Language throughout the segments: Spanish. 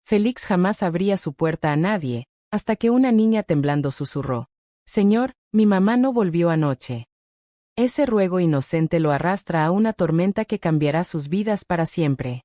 Félix jamás abría su puerta a nadie, hasta que una niña temblando susurró: «Señor, mi mamá no volvió anoche». Ese ruego inocente lo arrastra a una tormenta que cambiará sus vidas para siempre.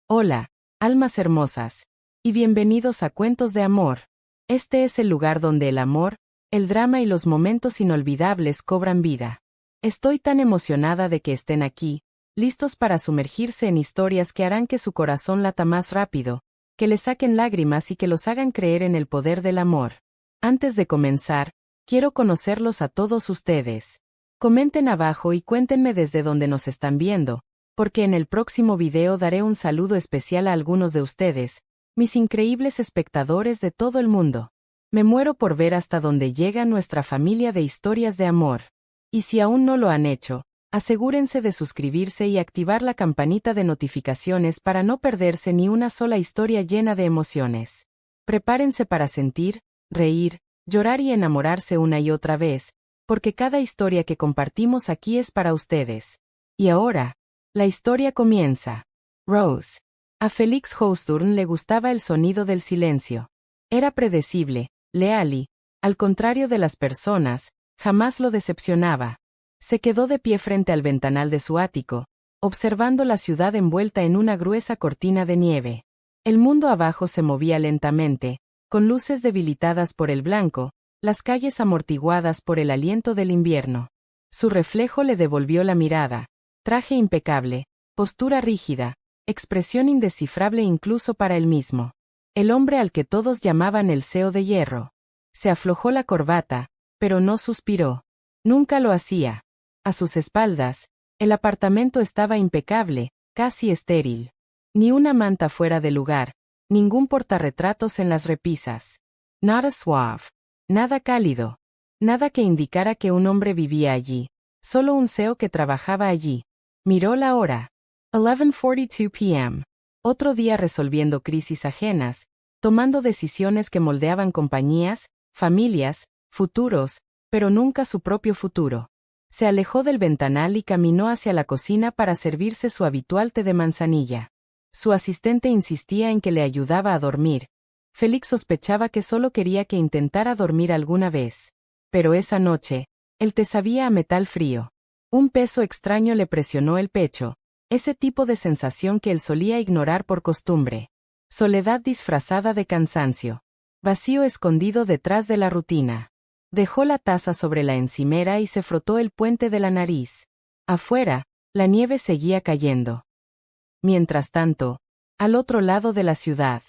Hola, almas hermosas. Y bienvenidos a Cuentos de Amor. Este es el lugar donde el amor, el drama y los momentos inolvidables cobran vida. Estoy tan emocionada de que estén aquí, listos para sumergirse en historias que harán que su corazón lata más rápido, que le saquen lágrimas y que los hagan creer en el poder del amor. Antes de comenzar, quiero conocerlos a todos ustedes. Comenten abajo y cuéntenme desde dónde nos están viendo, porque en el próximo video daré un saludo especial a algunos de ustedes, mis increíbles espectadores de todo el mundo. Me muero por ver hasta dónde llega nuestra familia de historias de amor. Y si aún no lo han hecho, asegúrense de suscribirse y activar la campanita de notificaciones para no perderse ni una sola historia llena de emociones. Prepárense para sentir, reír, llorar y enamorarse una y otra vez, porque cada historia que compartimos aquí es para ustedes. Y ahora, la historia comienza. Rose. A Félix Hawthorne le gustaba el sonido del silencio. Era predecible, leal y, al contrario de las personas, jamás lo decepcionaba. Se quedó de pie frente al ventanal de su ático, observando la ciudad envuelta en una gruesa cortina de nieve. El mundo abajo se movía lentamente, con luces debilitadas por el blanco, las calles amortiguadas por el aliento del invierno. Su reflejo le devolvió la mirada. Traje impecable, postura rígida, expresión indescifrable incluso para él mismo. El hombre al que todos llamaban el CEO de hierro. Se aflojó la corbata, pero no suspiró. Nunca lo hacía. A sus espaldas, el apartamento estaba impecable, casi estéril. Ni una manta fuera de lugar, ningún portarretratos en las repisas. Nada suave. Nada cálido. Nada que indicara que un hombre vivía allí. Solo un CEO que trabajaba allí. Miró la hora. 11:42 p.m. Otro día resolviendo crisis ajenas, tomando decisiones que moldeaban compañías, familias, futuros, pero nunca su propio futuro. Se alejó del ventanal y caminó hacia la cocina para servirse su habitual té de manzanilla. Su asistente insistía en que le ayudaba a dormir. Félix sospechaba que solo quería que intentara dormir alguna vez. Pero esa noche, el té sabía a metal frío. Un peso extraño le presionó el pecho, ese tipo de sensación que él solía ignorar por costumbre. Soledad disfrazada de cansancio. Vacío escondido detrás de la rutina. Dejó la taza sobre la encimera y se frotó el puente de la nariz. Afuera, la nieve seguía cayendo. Mientras tanto, al otro lado de la ciudad,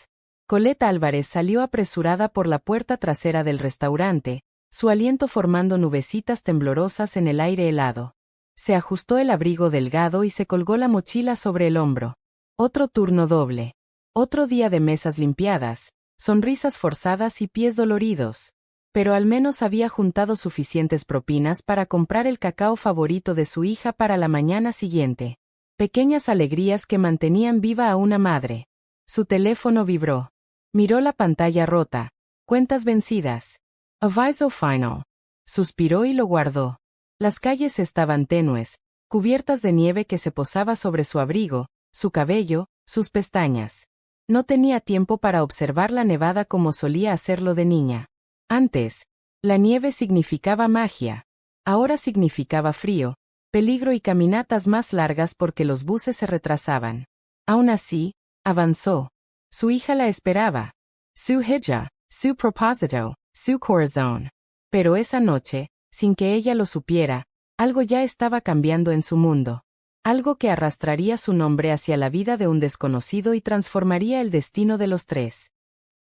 Colette Álvarez salió apresurada por la puerta trasera del restaurante, su aliento formando nubecitas temblorosas en el aire helado. Se ajustó el abrigo delgado y se colgó la mochila sobre el hombro. Otro turno doble. Otro día de mesas limpiadas, sonrisas forzadas y pies doloridos. Pero al menos había juntado suficientes propinas para comprar el cacao favorito de su hija para la mañana siguiente. Pequeñas alegrías que mantenían viva a una madre. Su teléfono vibró. Miró la pantalla rota. Cuentas vencidas. Aviso final. Suspiró y lo guardó. Las calles estaban tenues, cubiertas de nieve que se posaba sobre su abrigo, su cabello, sus pestañas. No tenía tiempo para observar la nevada como solía hacerlo de niña. Antes, la nieve significaba magia. Ahora significaba frío, peligro y caminatas más largas porque los buses se retrasaban. Aún así, avanzó. Su hija la esperaba. Su hija, su propósito, su corazón. Pero esa noche, sin que ella lo supiera, algo ya estaba cambiando en su mundo. Algo que arrastraría su nombre hacia la vida de un desconocido y transformaría el destino de los tres.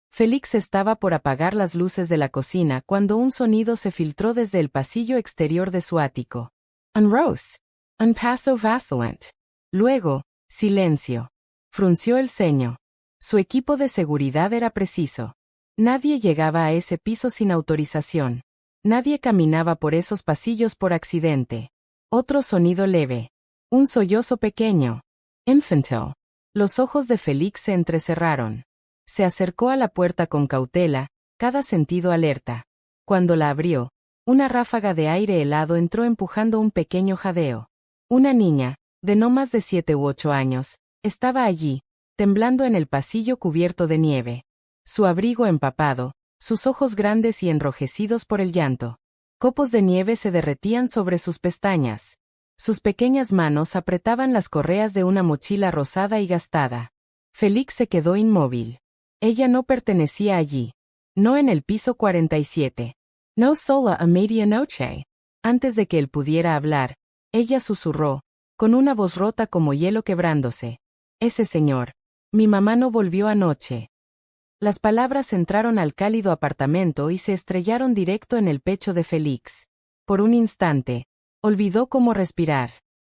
Félix estaba por apagar las luces de la cocina cuando un sonido se filtró desde el pasillo exterior de su ático. Un Rose. Un paso vacilante. Luego, silencio. Frunció el ceño. Su equipo de seguridad era preciso. Nadie llegaba a ese piso sin autorización. Nadie caminaba por esos pasillos por accidente. Otro sonido leve. Un sollozo pequeño. Infantil. Los ojos de Félix se entrecerraron. Se acercó a la puerta con cautela, cada sentido alerta. Cuando la abrió, una ráfaga de aire helado entró empujando un pequeño jadeo. Una niña, de no más de 7 u 8 años, estaba allí, temblando en el pasillo cubierto de nieve. Su abrigo empapado, sus ojos grandes y enrojecidos por el llanto. Copos de nieve se derretían sobre sus pestañas. Sus pequeñas manos apretaban las correas de una mochila rosada y gastada. Félix se quedó inmóvil. Ella no pertenecía allí. No en el piso 47. No sola a medianoche. Antes de que él pudiera hablar, ella susurró, con una voz rota como hielo quebrándose. Ese señor. Mi mamá no volvió anoche. Las palabras entraron al cálido apartamento y se estrellaron directo en el pecho de Félix. Por un instante, olvidó cómo respirar.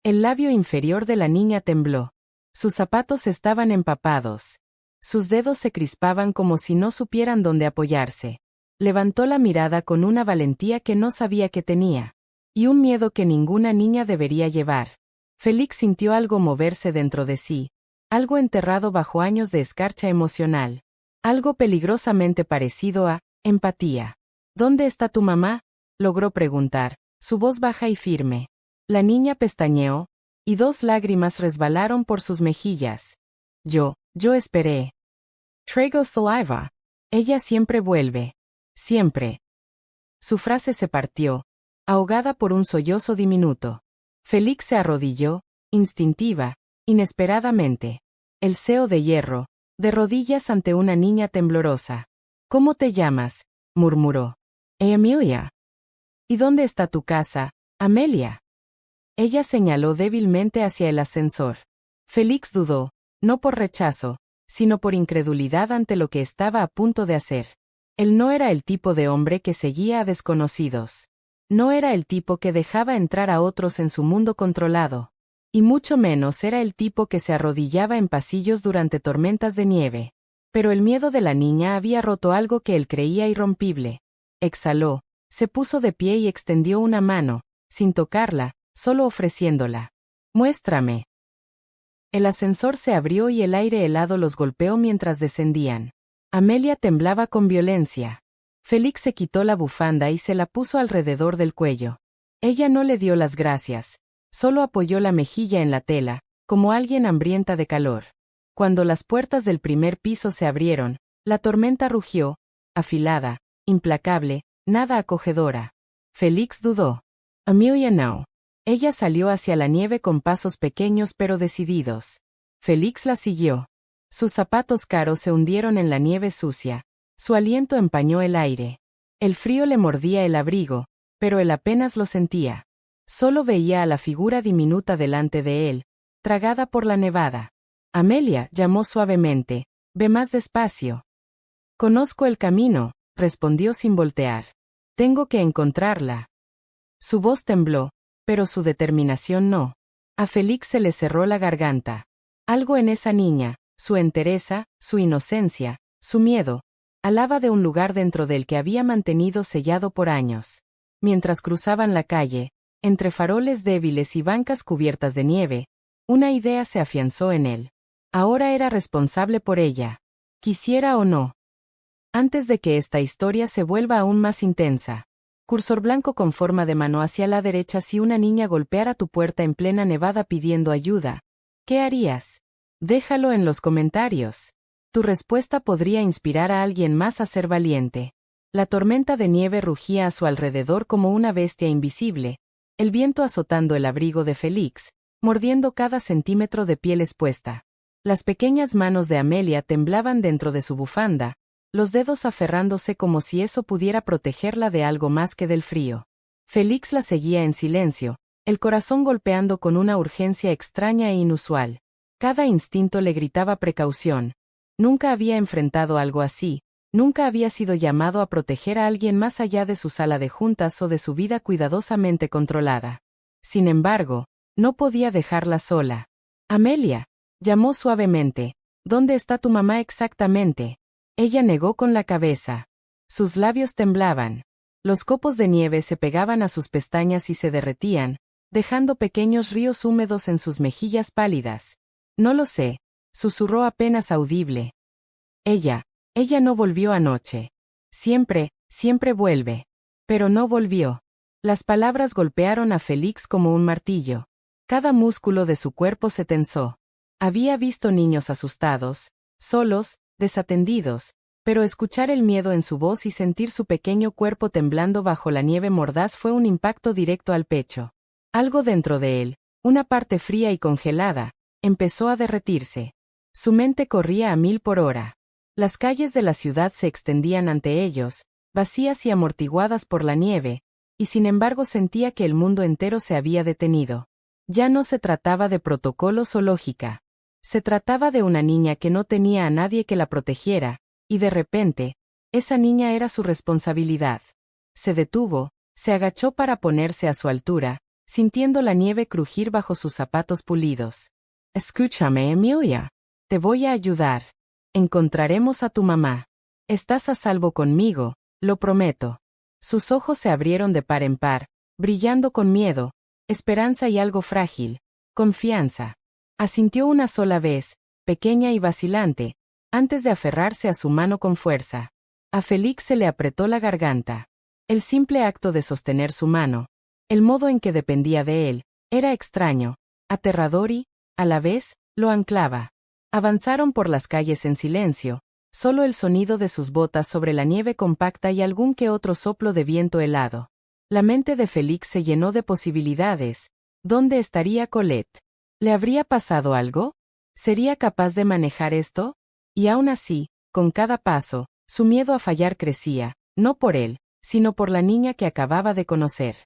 El labio inferior de la niña tembló. Sus zapatos estaban empapados. Sus dedos se crispaban como si no supieran dónde apoyarse. Levantó la mirada con una valentía que no sabía que tenía. Y un miedo que ninguna niña debería llevar. Félix sintió algo moverse dentro de sí. Algo enterrado bajo años de escarcha emocional. Algo peligrosamente parecido a empatía. ¿Dónde está tu mamá?, logró preguntar, su voz baja y firme. La niña pestañeó, y 2 lágrimas resbalaron por sus mejillas. Yo esperé. Traigo saliva. Ella siempre vuelve. Siempre. Su frase se partió, ahogada por un sollozo diminuto. Félix se arrodilló, instintiva, inesperadamente. El seo de hierro, de rodillas ante una niña temblorosa. ¿Cómo te llamas?, murmuró. Amelia. ¿Y dónde está tu casa, Amelia? Ella señaló débilmente hacia el ascensor. Félix dudó, no por rechazo, sino por incredulidad ante lo que estaba a punto de hacer. Él no era el tipo de hombre que seguía a desconocidos. No era el tipo que dejaba entrar a otros en su mundo controlado. Y mucho menos era el tipo que se arrodillaba en pasillos durante tormentas de nieve. Pero el miedo de la niña había roto algo que él creía irrompible. Exhaló, se puso de pie y extendió una mano, sin tocarla, solo ofreciéndola. Muéstrame. El ascensor se abrió y el aire helado los golpeó mientras descendían. Amelia temblaba con violencia. Félix se quitó la bufanda y se la puso alrededor del cuello. Ella no le dio las gracias. Solo apoyó la mejilla en la tela, como alguien hambrienta de calor. Cuando las puertas del primer piso se abrieron, la tormenta rugió, afilada, implacable, nada acogedora. Félix dudó. Amelia no. Ella salió hacia la nieve con pasos pequeños pero decididos. Félix la siguió. Sus zapatos caros se hundieron en la nieve sucia. Su aliento empañó el aire. El frío le mordía el abrigo, pero él apenas lo sentía. Solo veía a la figura diminuta delante de él, tragada por la nevada. Amelia, llamó suavemente, ve más despacio. Conozco el camino, respondió sin voltear. Tengo que encontrarla. Su voz tembló, pero su determinación no. A Félix se le cerró la garganta. Algo en esa niña, su entereza, su inocencia, su miedo, hablaba de un lugar dentro del que había mantenido sellado por años. Mientras cruzaban la calle, entre faroles débiles y bancas cubiertas de nieve, una idea se afianzó en él. Ahora era responsable por ella, quisiera o no. Antes de que esta historia se vuelva aún más intensa. Cursor blanco con forma de mano hacia la derecha. Si una niña golpeara tu puerta en plena nevada pidiendo ayuda, ¿qué harías? Déjalo en los comentarios. Tu respuesta podría inspirar a alguien más a ser valiente. La tormenta de nieve rugía a su alrededor como una bestia invisible, el viento azotando el abrigo de Félix, mordiendo cada centímetro de piel expuesta. Las pequeñas manos de Amelia temblaban dentro de su bufanda, los dedos aferrándose como si eso pudiera protegerla de algo más que del frío. Félix la seguía en silencio, el corazón golpeando con una urgencia extraña e inusual. Cada instinto le gritaba precaución. Nunca había enfrentado algo así, nunca había sido llamado a proteger a alguien más allá de su sala de juntas o de su vida cuidadosamente controlada. Sin embargo, no podía dejarla sola. Amelia, llamó suavemente, ¿dónde está tu mamá exactamente? Ella negó con la cabeza. Sus labios temblaban. Los copos de nieve se pegaban a sus pestañas y se derretían, dejando pequeños ríos húmedos en sus mejillas pálidas. No lo sé, susurró apenas audible. Ella no volvió anoche. Siempre vuelve. Pero no volvió. Las palabras golpearon a Félix como un martillo. Cada músculo de su cuerpo se tensó. Había visto niños asustados, solos, desatendidos, pero escuchar el miedo en su voz y sentir su pequeño cuerpo temblando bajo la nieve mordaz fue un impacto directo al pecho. Algo dentro de él, una parte fría y congelada, empezó a derretirse. Su mente corría a 1000 por hora. Las calles de la ciudad se extendían ante ellos, vacías y amortiguadas por la nieve, y sin embargo sentía que el mundo entero se había detenido. Ya no se trataba de protocolos o lógica. Se trataba de una niña que no tenía a nadie que la protegiera, y de repente, esa niña era su responsabilidad. Se detuvo, se agachó para ponerse a su altura, sintiendo la nieve crujir bajo sus zapatos pulidos. Escúchame, Emilia. Te voy a ayudar. Encontraremos a tu mamá. Estás a salvo conmigo, lo prometo. Sus ojos se abrieron de par en par, brillando con miedo, esperanza y algo frágil, confianza. Asintió una sola vez, pequeña y vacilante, antes de aferrarse a su mano con fuerza. A Félix se le apretó la garganta. El simple acto de sostener su mano, el modo en que dependía de él, era extraño, aterrador y, a la vez, lo anclaba. Avanzaron por las calles en silencio, solo el sonido de sus botas sobre la nieve compacta y algún que otro soplo de viento helado. La mente de Félix se llenó de posibilidades. ¿Dónde estaría Colette? ¿Le habría pasado algo? ¿Sería capaz de manejar esto? Y aún así, con cada paso, su miedo a fallar crecía, no por él, sino por la niña que acababa de conocer.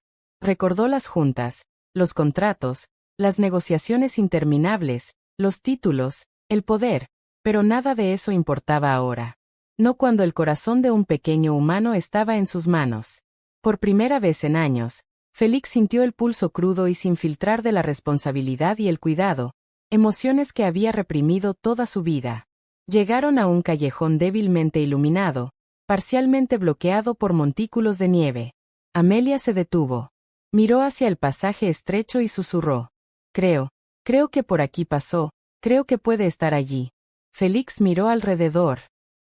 Recordó las juntas, los contratos, las negociaciones interminables, los títulos, el poder, pero nada de eso importaba ahora. No cuando el corazón de un pequeño humano estaba en sus manos. Por primera vez en años, Félix sintió el pulso crudo y sin filtrar de la responsabilidad y el cuidado, emociones que había reprimido toda su vida. Llegaron a un callejón débilmente iluminado, parcialmente bloqueado por montículos de nieve. Amelia se detuvo. Miró hacia el pasaje estrecho y susurró. Creo que por aquí pasó, creo que puede estar allí. Félix miró alrededor.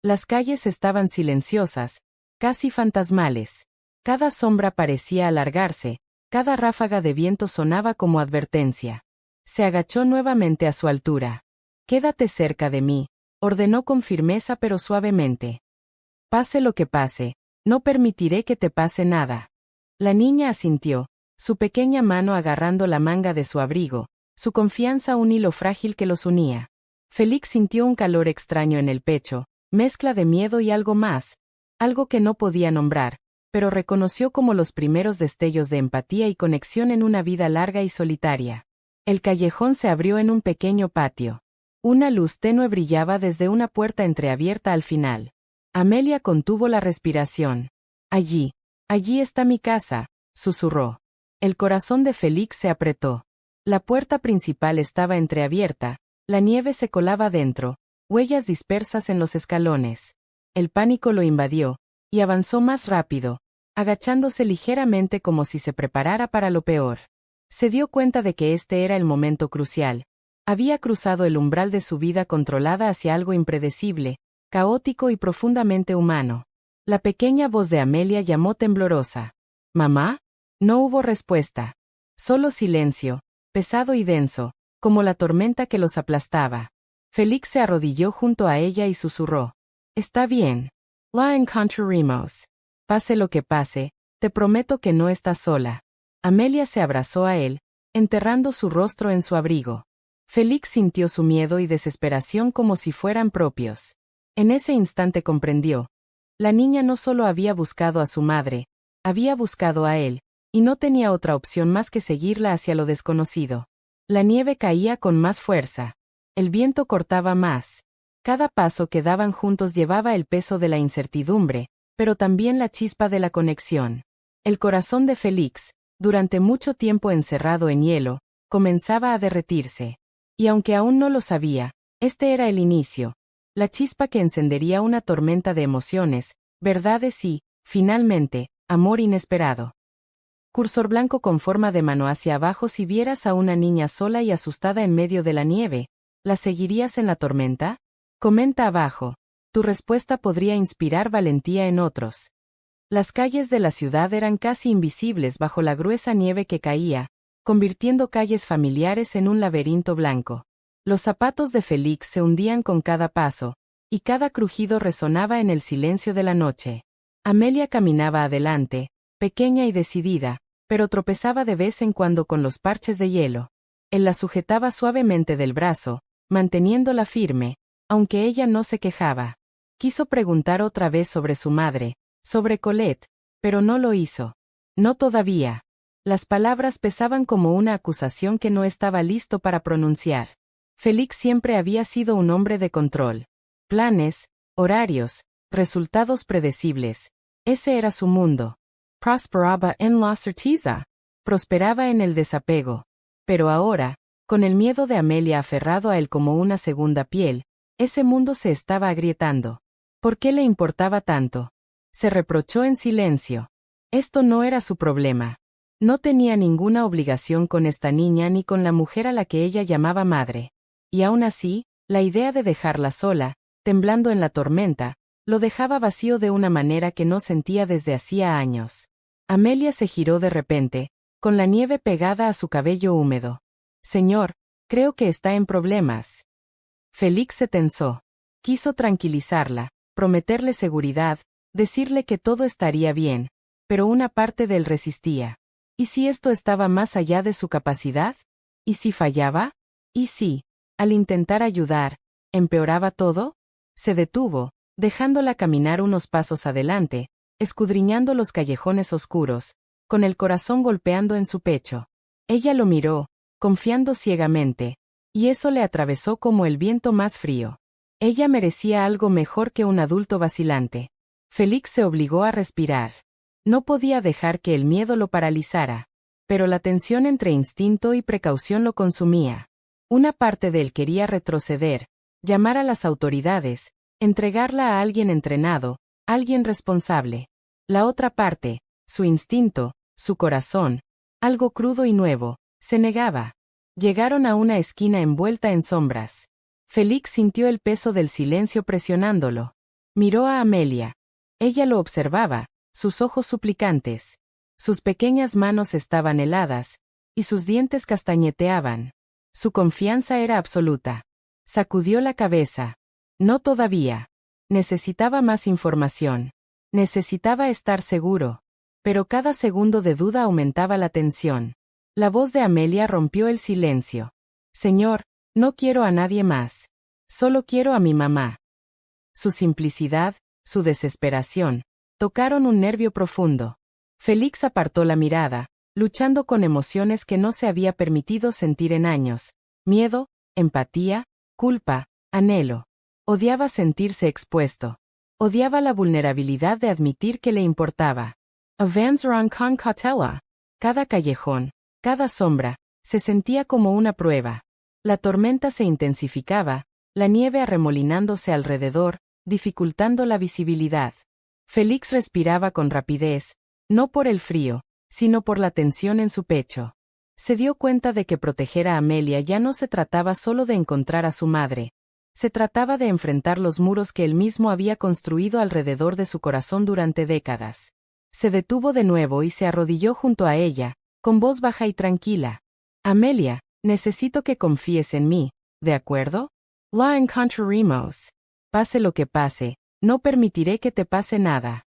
Las calles estaban silenciosas, casi fantasmales. Cada sombra parecía alargarse, cada ráfaga de viento sonaba como advertencia. Se agachó nuevamente a su altura. Quédate cerca de mí, ordenó con firmeza pero suavemente. Pase lo que pase, no permitiré que te pase nada. La niña asintió, su pequeña mano agarrando la manga de su abrigo, su confianza un hilo frágil que los unía. Félix sintió un calor extraño en el pecho, mezcla de miedo y algo más, algo que no podía nombrar, pero reconoció como los primeros destellos de empatía y conexión en una vida larga y solitaria. El callejón se abrió en un pequeño patio. Una luz tenue brillaba desde una puerta entreabierta al final. Amelia contuvo la respiración. Allí está mi casa, susurró. El corazón de Félix se apretó. La puerta principal estaba entreabierta, la nieve se colaba dentro, huellas dispersas en los escalones. El pánico lo invadió, y avanzó más rápido, agachándose ligeramente como si se preparara para lo peor. Se dio cuenta de que este era el momento crucial. Había cruzado el umbral de su vida controlada hacia algo impredecible, caótico y profundamente humano. La pequeña voz de Amelia llamó temblorosa. ¿Mamá? No hubo respuesta. Solo silencio, pesado y denso, como la tormenta que los aplastaba. Félix se arrodilló junto a ella y susurró. Está bien. La encontraremos. Pase lo que pase, te prometo que no estás sola. Amelia se abrazó a él, enterrando su rostro en su abrigo. Félix sintió su miedo y desesperación como si fueran propios. En ese instante comprendió. La niña no solo había buscado a su madre, había buscado a él, y no tenía otra opción más que seguirla hacia lo desconocido. La nieve caía con más fuerza. El viento cortaba más. Cada paso que daban juntos llevaba el peso de la incertidumbre, pero también la chispa de la conexión. El corazón de Félix, durante mucho tiempo encerrado en hielo, comenzaba a derretirse. Y aunque aún no lo sabía, este era el inicio, la chispa que encendería una tormenta de emociones, verdades y, finalmente, amor inesperado. Cursor blanco con forma de mano hacia abajo. Si vieras a una niña sola y asustada en medio de la nieve, ¿la seguirías en la tormenta? Comenta abajo. Tu respuesta podría inspirar valentía en otros. Las calles de la ciudad eran casi invisibles bajo la gruesa nieve que caía, convirtiendo calles familiares en un laberinto blanco. Los zapatos de Félix se hundían con cada paso, y cada crujido resonaba en el silencio de la noche. Amelia caminaba adelante, pequeña y decidida, pero tropezaba de vez en cuando con los parches de hielo. Él la sujetaba suavemente del brazo, manteniéndola firme, aunque ella no se quejaba. Quiso preguntar otra vez sobre su madre, sobre Colette, pero no lo hizo. No todavía. Las palabras pesaban como una acusación que no estaba listo para pronunciar. Félix siempre había sido un hombre de control. Planes, horarios, resultados predecibles. Ese era su mundo. Prosperaba en la certeza. Prosperaba en el desapego. Pero ahora, con el miedo de Amelia aferrado a él como una segunda piel, ese mundo se estaba agrietando. ¿Por qué le importaba tanto? Se reprochó en silencio. Esto no era su problema. No tenía ninguna obligación con esta niña ni con la mujer a la que ella llamaba madre. Y aún así, la idea de dejarla sola, temblando en la tormenta, lo dejaba vacío de una manera que no sentía desde hacía años. Amelia se giró de repente, con la nieve pegada a su cabello húmedo. Señor, creo que está en problemas. Félix se tensó. Quiso tranquilizarla, prometerle seguridad, decirle que todo estaría bien, pero una parte de él resistía. ¿Y si esto estaba más allá de su capacidad? ¿Y si fallaba? ¿Y si, al intentar ayudar, empeoraba todo? Se detuvo, dejándola caminar unos pasos adelante, escudriñando los callejones oscuros, con el corazón golpeando en su pecho. Ella lo miró, confiando ciegamente, y eso le atravesó como el viento más frío. Ella merecía algo mejor que un adulto vacilante. Félix se obligó a respirar. No podía dejar que el miedo lo paralizara, pero la tensión entre instinto y precaución lo consumía. Una parte de él quería retroceder, llamar a las autoridades, entregarla a alguien entrenado, alguien responsable. La otra parte, su instinto, su corazón, algo crudo y nuevo, se negaba. Llegaron a una esquina envuelta en sombras. Félix sintió el peso del silencio presionándolo. Miró a Amelia. Ella lo observaba, sus ojos suplicantes. Sus pequeñas manos estaban heladas, y sus dientes castañeteaban. Su confianza era absoluta. Sacudió la cabeza. No todavía. Necesitaba más información. Necesitaba estar seguro. Pero cada segundo de duda aumentaba la tensión. La voz de Amelia rompió el silencio. Señor, no quiero a nadie más. Solo quiero a mi mamá. Su simplicidad, su desesperación, tocaron un nervio profundo. Félix apartó la mirada, luchando con emociones que no se había permitido sentir en años. Miedo, empatía, culpa, anhelo. Odiaba sentirse expuesto. Odiaba la vulnerabilidad de admitir que le importaba. Avanzaron con cautela. Cada callejón, cada sombra, se sentía como una prueba. La tormenta se intensificaba, la nieve arremolinándose alrededor, dificultando la visibilidad. Félix respiraba con rapidez, no por el frío, sino por la tensión en su pecho. Se dio cuenta de que proteger a Amelia ya no se trataba solo de encontrar a su madre. Se trataba de enfrentar los muros que él mismo había construido alrededor de su corazón durante décadas. Se detuvo de nuevo y se arrodilló junto a ella, con voz baja y tranquila. Amelia, necesito que confíes en mí, ¿de acuerdo? La encontraremos. Pase lo que pase, no permitiré que te pase nada.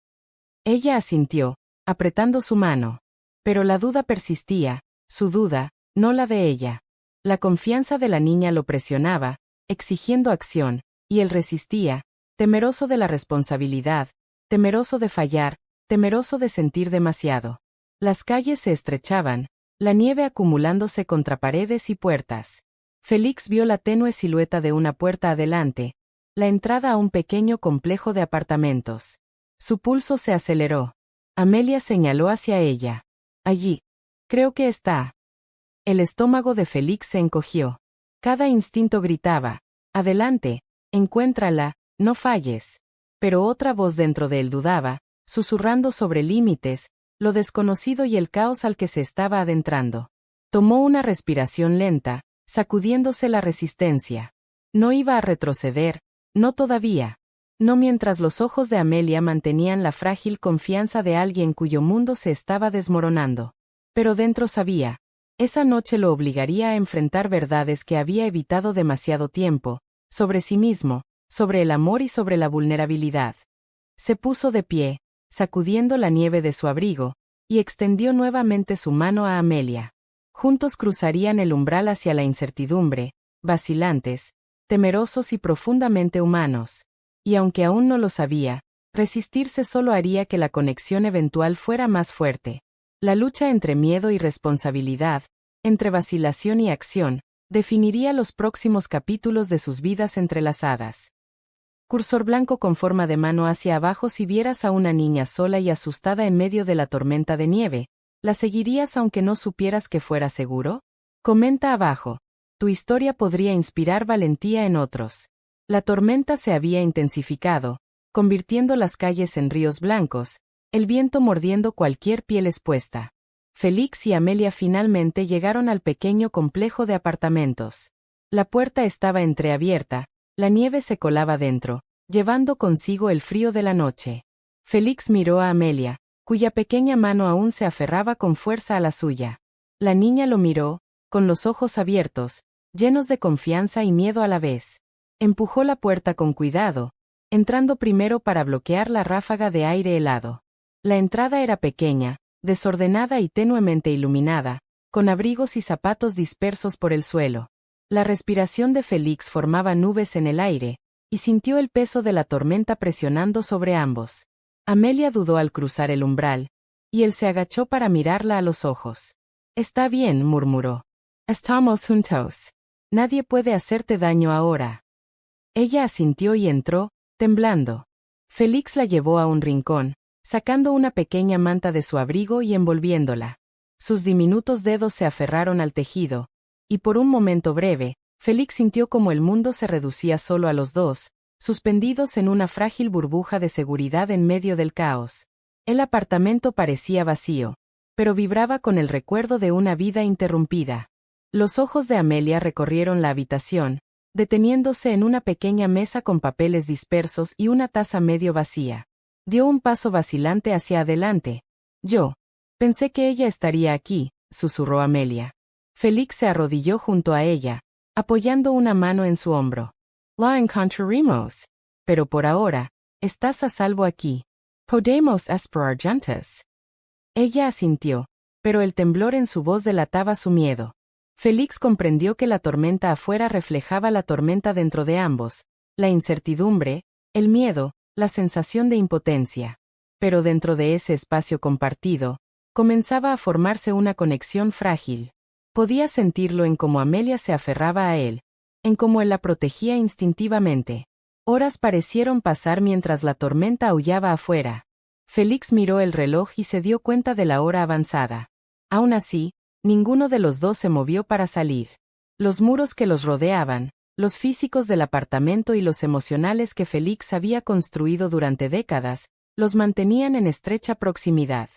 Ella asintió, apretando su mano. Pero la duda persistía, su duda, no la de ella. La confianza de la niña lo presionaba, exigiendo acción, y él resistía, temeroso de la responsabilidad, temeroso de fallar, temeroso de sentir demasiado. Las calles se estrechaban, la nieve acumulándose contra paredes y puertas. Félix vio la tenue silueta de una puerta adelante, la entrada a un pequeño complejo de apartamentos. Su pulso se aceleró. Amelia señaló hacia ella. Allí. Creo que está. El estómago de Félix se encogió. Cada instinto gritaba. Adelante, encuéntrala, no falles. Pero otra voz dentro de él dudaba, susurrando sobre límites, lo desconocido y el caos al que se estaba adentrando. Tomó una respiración lenta, sacudiéndose la resistencia. No iba a retroceder, no todavía. No mientras los ojos de Amelia mantenían la frágil confianza de alguien cuyo mundo se estaba desmoronando. Pero dentro sabía, Esa noche lo obligaría a enfrentar verdades que había evitado demasiado tiempo, sobre sí mismo, sobre el amor y sobre la vulnerabilidad. Se puso de pie, sacudiendo la nieve de su abrigo, y extendió nuevamente su mano a Amelia. Juntos cruzarían el umbral hacia la incertidumbre, vacilantes, temerosos y profundamente humanos. Y aunque aún no lo sabía, resistirse solo haría que la conexión eventual fuera más fuerte. La lucha entre miedo y responsabilidad, entre vacilación y acción, definiría los próximos capítulos de sus vidas entrelazadas. Cursor blanco con forma de mano hacia abajo. Si vieras a una niña sola y asustada en medio de la tormenta de nieve, ¿la seguirías aunque no supieras que fuera seguro? Comenta abajo. Tu historia podría inspirar valentía en otros. La tormenta se había intensificado, convirtiendo las calles en ríos blancos, el viento mordiendo cualquier piel expuesta. Félix y Amelia finalmente llegaron al pequeño complejo de apartamentos. La puerta estaba entreabierta, la nieve se colaba dentro, llevando consigo el frío de la noche. Félix miró a Amelia, cuya pequeña mano aún se aferraba con fuerza a la suya. La niña lo miró, con los ojos abiertos, llenos de confianza y miedo a la vez. Empujó la puerta con cuidado, entrando primero para bloquear la ráfaga de aire helado. La entrada era pequeña, desordenada y tenuemente iluminada, con abrigos y zapatos dispersos por el suelo. La respiración de Félix formaba nubes en el aire, y sintió el peso de la tormenta presionando sobre ambos. Amelia dudó al cruzar el umbral, y él se agachó para mirarla a los ojos. Está bien, murmuró. Estamos juntos. Nadie puede hacerte daño ahora. Ella asintió y entró, temblando. Félix la llevó a un rincón, sacando una pequeña manta de su abrigo y envolviéndola. Sus diminutos dedos se aferraron al tejido, y por un momento breve, Félix sintió como el mundo se reducía solo a los dos, suspendidos en una frágil burbuja de seguridad en medio del caos. El apartamento parecía vacío, pero vibraba con el recuerdo de una vida interrumpida. Los ojos de Amelia recorrieron la habitación, deteniéndose en una pequeña mesa con papeles dispersos y una taza medio vacía. Dio un paso vacilante hacia adelante. Pensé que ella estaría aquí, susurró Amelia. Félix se arrodilló junto a ella, apoyando una mano en su hombro. La encontraremos. Pero por ahora, estás a salvo aquí. Podemos esperar juntas. Ella asintió, pero el temblor en su voz delataba su miedo. Félix comprendió que la tormenta afuera reflejaba la tormenta dentro de ambos, la incertidumbre, el miedo, la sensación de impotencia. Pero dentro de ese espacio compartido, comenzaba a formarse una conexión frágil. Podía sentirlo en cómo Amelia se aferraba a él, en cómo él la protegía instintivamente. Horas parecieron pasar mientras la tormenta aullaba afuera. Félix miró el reloj y se dio cuenta de la hora avanzada. Aún así, ninguno de los dos se movió para salir. Los muros que los rodeaban, los físicos del apartamento y los emocionales que Félix había construido durante décadas, los mantenían en estrecha proximidad.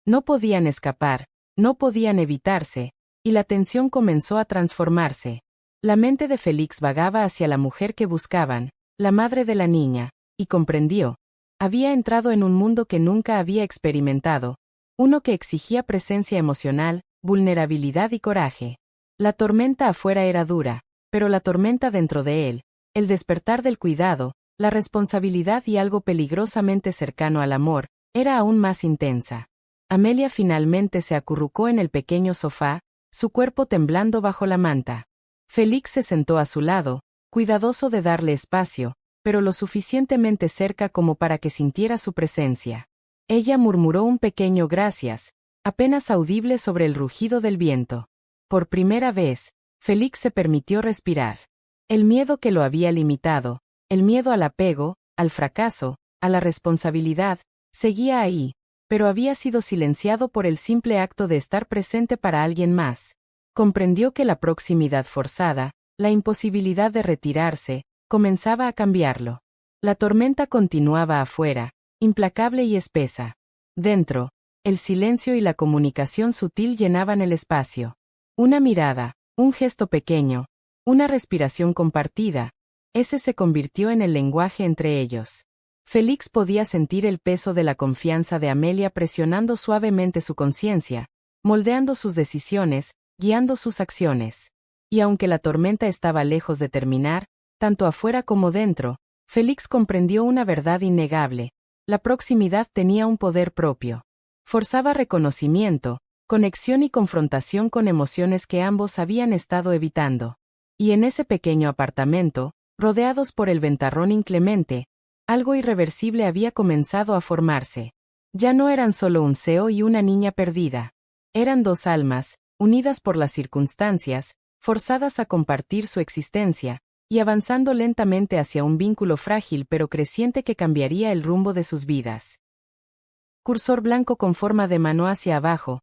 No podían escapar, no podían evitarse, y la tensión comenzó a transformarse. La mente de Félix vagaba hacia la mujer que buscaban, la madre de la niña, y comprendió. Había entrado en un mundo que nunca había experimentado, uno que exigía presencia emocional, vulnerabilidad y coraje. La tormenta afuera era dura, pero la tormenta dentro de él, el despertar del cuidado, la responsabilidad y algo peligrosamente cercano al amor, era aún más intensa. Amelia finalmente se acurrucó en el pequeño sofá, su cuerpo temblando bajo la manta. Félix se sentó a su lado, cuidadoso de darle espacio, pero lo suficientemente cerca como para que sintiera su presencia. Ella murmuró un pequeño gracias, apenas audible sobre el rugido del viento. Por primera vez, Félix se permitió respirar. El miedo que lo había limitado, el miedo al apego, al fracaso, a la responsabilidad, seguía ahí, pero había sido silenciado por el simple acto de estar presente para alguien más. Comprendió que la proximidad forzada, la imposibilidad de retirarse, comenzaba a cambiarlo. La tormenta continuaba afuera, implacable y espesa. Dentro, el silencio y la comunicación sutil llenaban el espacio. Una mirada, un gesto pequeño, una respiración compartida, ese se convirtió en el lenguaje entre ellos. Félix podía sentir el peso de la confianza de Amelia presionando suavemente su conciencia, moldeando sus decisiones, guiando sus acciones. Y aunque la tormenta estaba lejos de terminar, tanto afuera como dentro, Félix comprendió una verdad innegable: la proximidad tenía un poder propio. Forzaba reconocimiento, conexión y confrontación con emociones que ambos habían estado evitando. Y en ese pequeño apartamento, rodeados por el ventarrón inclemente, algo irreversible había comenzado a formarse. Ya no eran solo un CEO y una niña perdida. Eran dos almas, unidas por las circunstancias, forzadas a compartir su existencia, y avanzando lentamente hacia un vínculo frágil pero creciente que cambiaría el rumbo de sus vidas. Cursor blanco con forma de mano hacia abajo.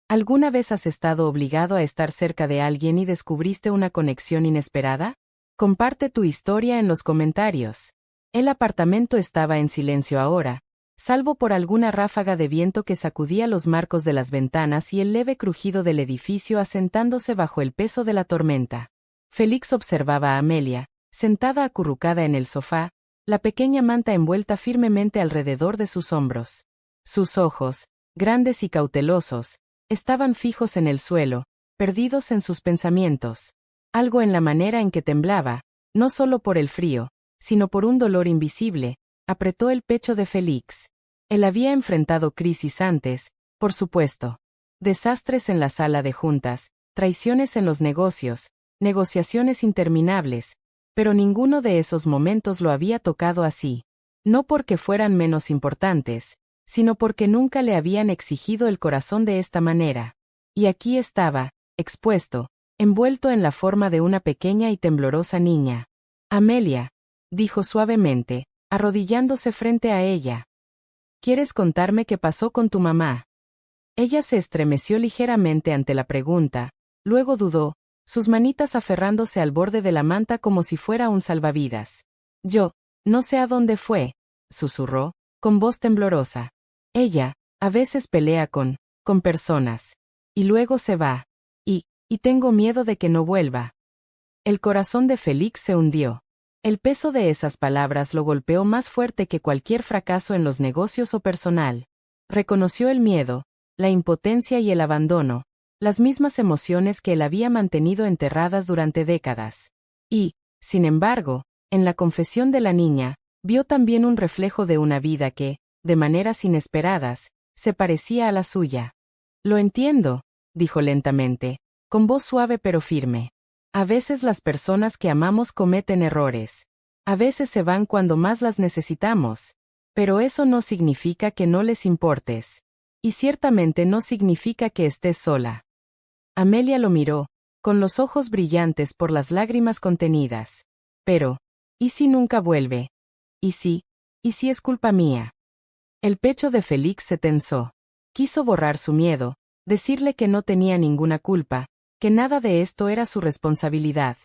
¿Alguna vez has estado obligado a estar cerca de alguien y descubriste una conexión inesperada? Comparte tu historia en los comentarios. El apartamento estaba en silencio ahora, salvo por alguna ráfaga de viento que sacudía los marcos de las ventanas y el leve crujido del edificio asentándose bajo el peso de la tormenta. Félix observaba a Amelia, sentada acurrucada en el sofá, la pequeña manta envuelta firmemente alrededor de sus hombros. Sus ojos, grandes y cautelosos, estaban fijos en el suelo, perdidos en sus pensamientos. Algo en la manera en que temblaba, no solo por el frío, sino por un dolor invisible, apretó el pecho de Félix. Él había enfrentado crisis antes, por supuesto. Desastres en la sala de juntas, traiciones en los negocios, negociaciones interminables, pero ninguno de esos momentos lo había tocado así. No porque fueran menos importantes, sino porque nunca le habían exigido el corazón de esta manera. Y aquí estaba, expuesto, envuelto en la forma de una pequeña y temblorosa niña. Amelia, dijo suavemente, arrodillándose frente a ella. ¿Quieres contarme qué pasó con tu mamá? Ella se estremeció ligeramente ante la pregunta, luego dudó, sus manitas aferrándose al borde de la manta como si fuera un salvavidas. Yo, no sé a dónde fue, susurró, con voz temblorosa. Ella, a veces pelea con personas. Y luego se va. Y tengo miedo de que no vuelva. El corazón de Félix se hundió. El peso de esas palabras lo golpeó más fuerte que cualquier fracaso en los negocios o personal. Reconoció el miedo, la impotencia y el abandono, las mismas emociones que él había mantenido enterradas durante décadas. Y, sin embargo, en la confesión de la niña, vio también un reflejo de una vida que, de maneras inesperadas, se parecía a la suya. Lo entiendo, dijo lentamente, con voz suave pero firme. A veces las personas que amamos cometen errores. A veces se van cuando más las necesitamos. Pero eso no significa que no les importes. Y ciertamente no significa que estés sola. Amelia lo miró, con los ojos brillantes por las lágrimas contenidas. Pero, ¿y si nunca vuelve? ¿Y si es culpa mía? El pecho de Félix se tensó. Quiso borrar su miedo, decirle que no tenía ninguna culpa, que nada de esto era su responsabilidad.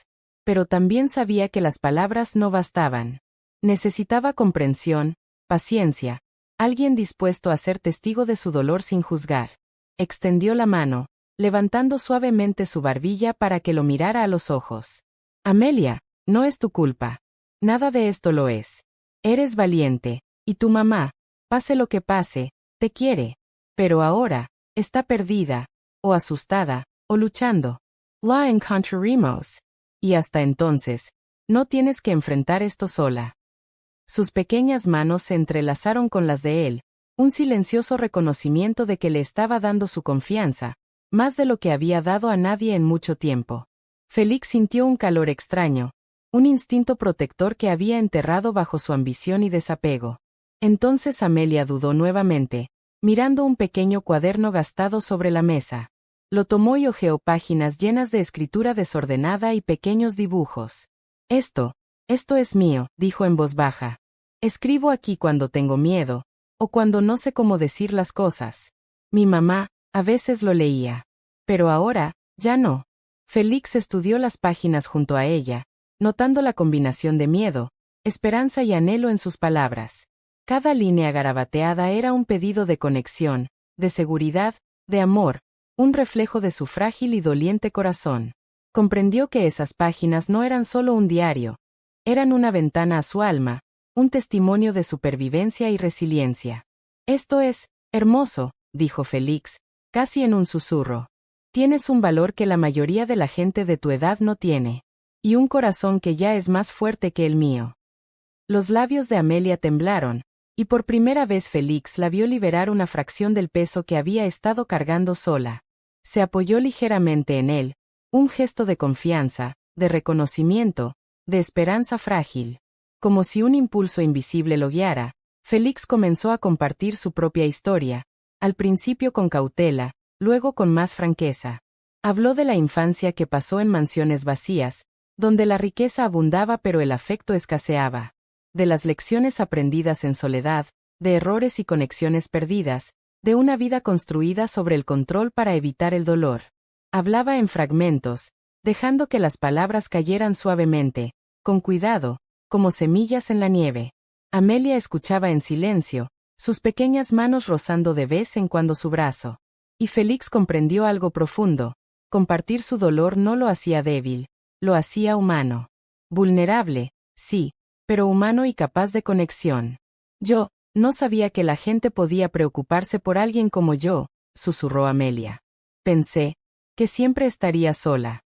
Pero también sabía que las palabras no bastaban. Necesitaba comprensión, paciencia, alguien dispuesto a ser testigo de su dolor sin juzgar. Extendió la mano, levantando suavemente su barbilla para que lo mirara a los ojos. Amelia, no es tu culpa. Nada de esto lo es. Eres valiente, y tu mamá, pase lo que pase, te quiere. Pero ahora, está perdida, o asustada, o luchando. La encontraremos. Y hasta entonces, no tienes que enfrentar esto sola. Sus pequeñas manos se entrelazaron con las de él, un silencioso reconocimiento de que le estaba dando su confianza, más de lo que había dado a nadie en mucho tiempo. Félix sintió un calor extraño, un instinto protector que había enterrado bajo su ambición y desapego. Entonces Amelia dudó nuevamente, mirando un pequeño cuaderno gastado sobre la mesa. Lo tomó y hojeó páginas llenas de escritura desordenada y pequeños dibujos. Esto es mío, dijo en voz baja. Escribo aquí cuando tengo miedo, o cuando no sé cómo decir las cosas. Mi mamá, a veces lo leía. Pero ahora, ya no. Félix estudió las páginas junto a ella, notando la combinación de miedo, esperanza y anhelo en sus palabras. Cada línea garabateada era un pedido de conexión, de seguridad, de amor, un reflejo de su frágil y doliente corazón. Comprendió que esas páginas no eran solo un diario, eran una ventana a su alma, un testimonio de supervivencia y resiliencia. Esto es hermoso, dijo Félix, casi en un susurro. Tienes un valor que la mayoría de la gente de tu edad no tiene. Y un corazón que ya es más fuerte que el mío. Los labios de Amelia temblaron, y por primera vez Félix la vio liberar una fracción del peso que había estado cargando sola. Se apoyó ligeramente en él, un gesto de confianza, de reconocimiento, de esperanza frágil. Como si un impulso invisible lo guiara, Félix comenzó a compartir su propia historia, al principio con cautela, luego con más franqueza. Habló de la infancia que pasó en mansiones vacías, donde la riqueza abundaba pero el afecto escaseaba. De las lecciones aprendidas en soledad, de errores y conexiones perdidas, de una vida construida sobre el control para evitar el dolor. Hablaba en fragmentos, dejando que las palabras cayeran suavemente, con cuidado, como semillas en la nieve. Amelia escuchaba en silencio, sus pequeñas manos rozando de vez en cuando su brazo. Y Félix comprendió algo profundo: compartir su dolor no lo hacía débil, lo hacía humano. Vulnerable, sí, pero humano y capaz de conexión. Yo no sabía que la gente podía preocuparse por alguien como yo, susurró Amelia. Pensé que siempre estaría sola.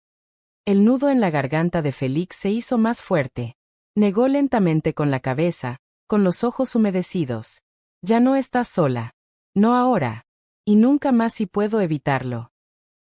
El nudo en la garganta de Félix se hizo más fuerte. Negó lentamente con la cabeza, con los ojos humedecidos. Ya no estás sola. No ahora. Y nunca más si puedo evitarlo.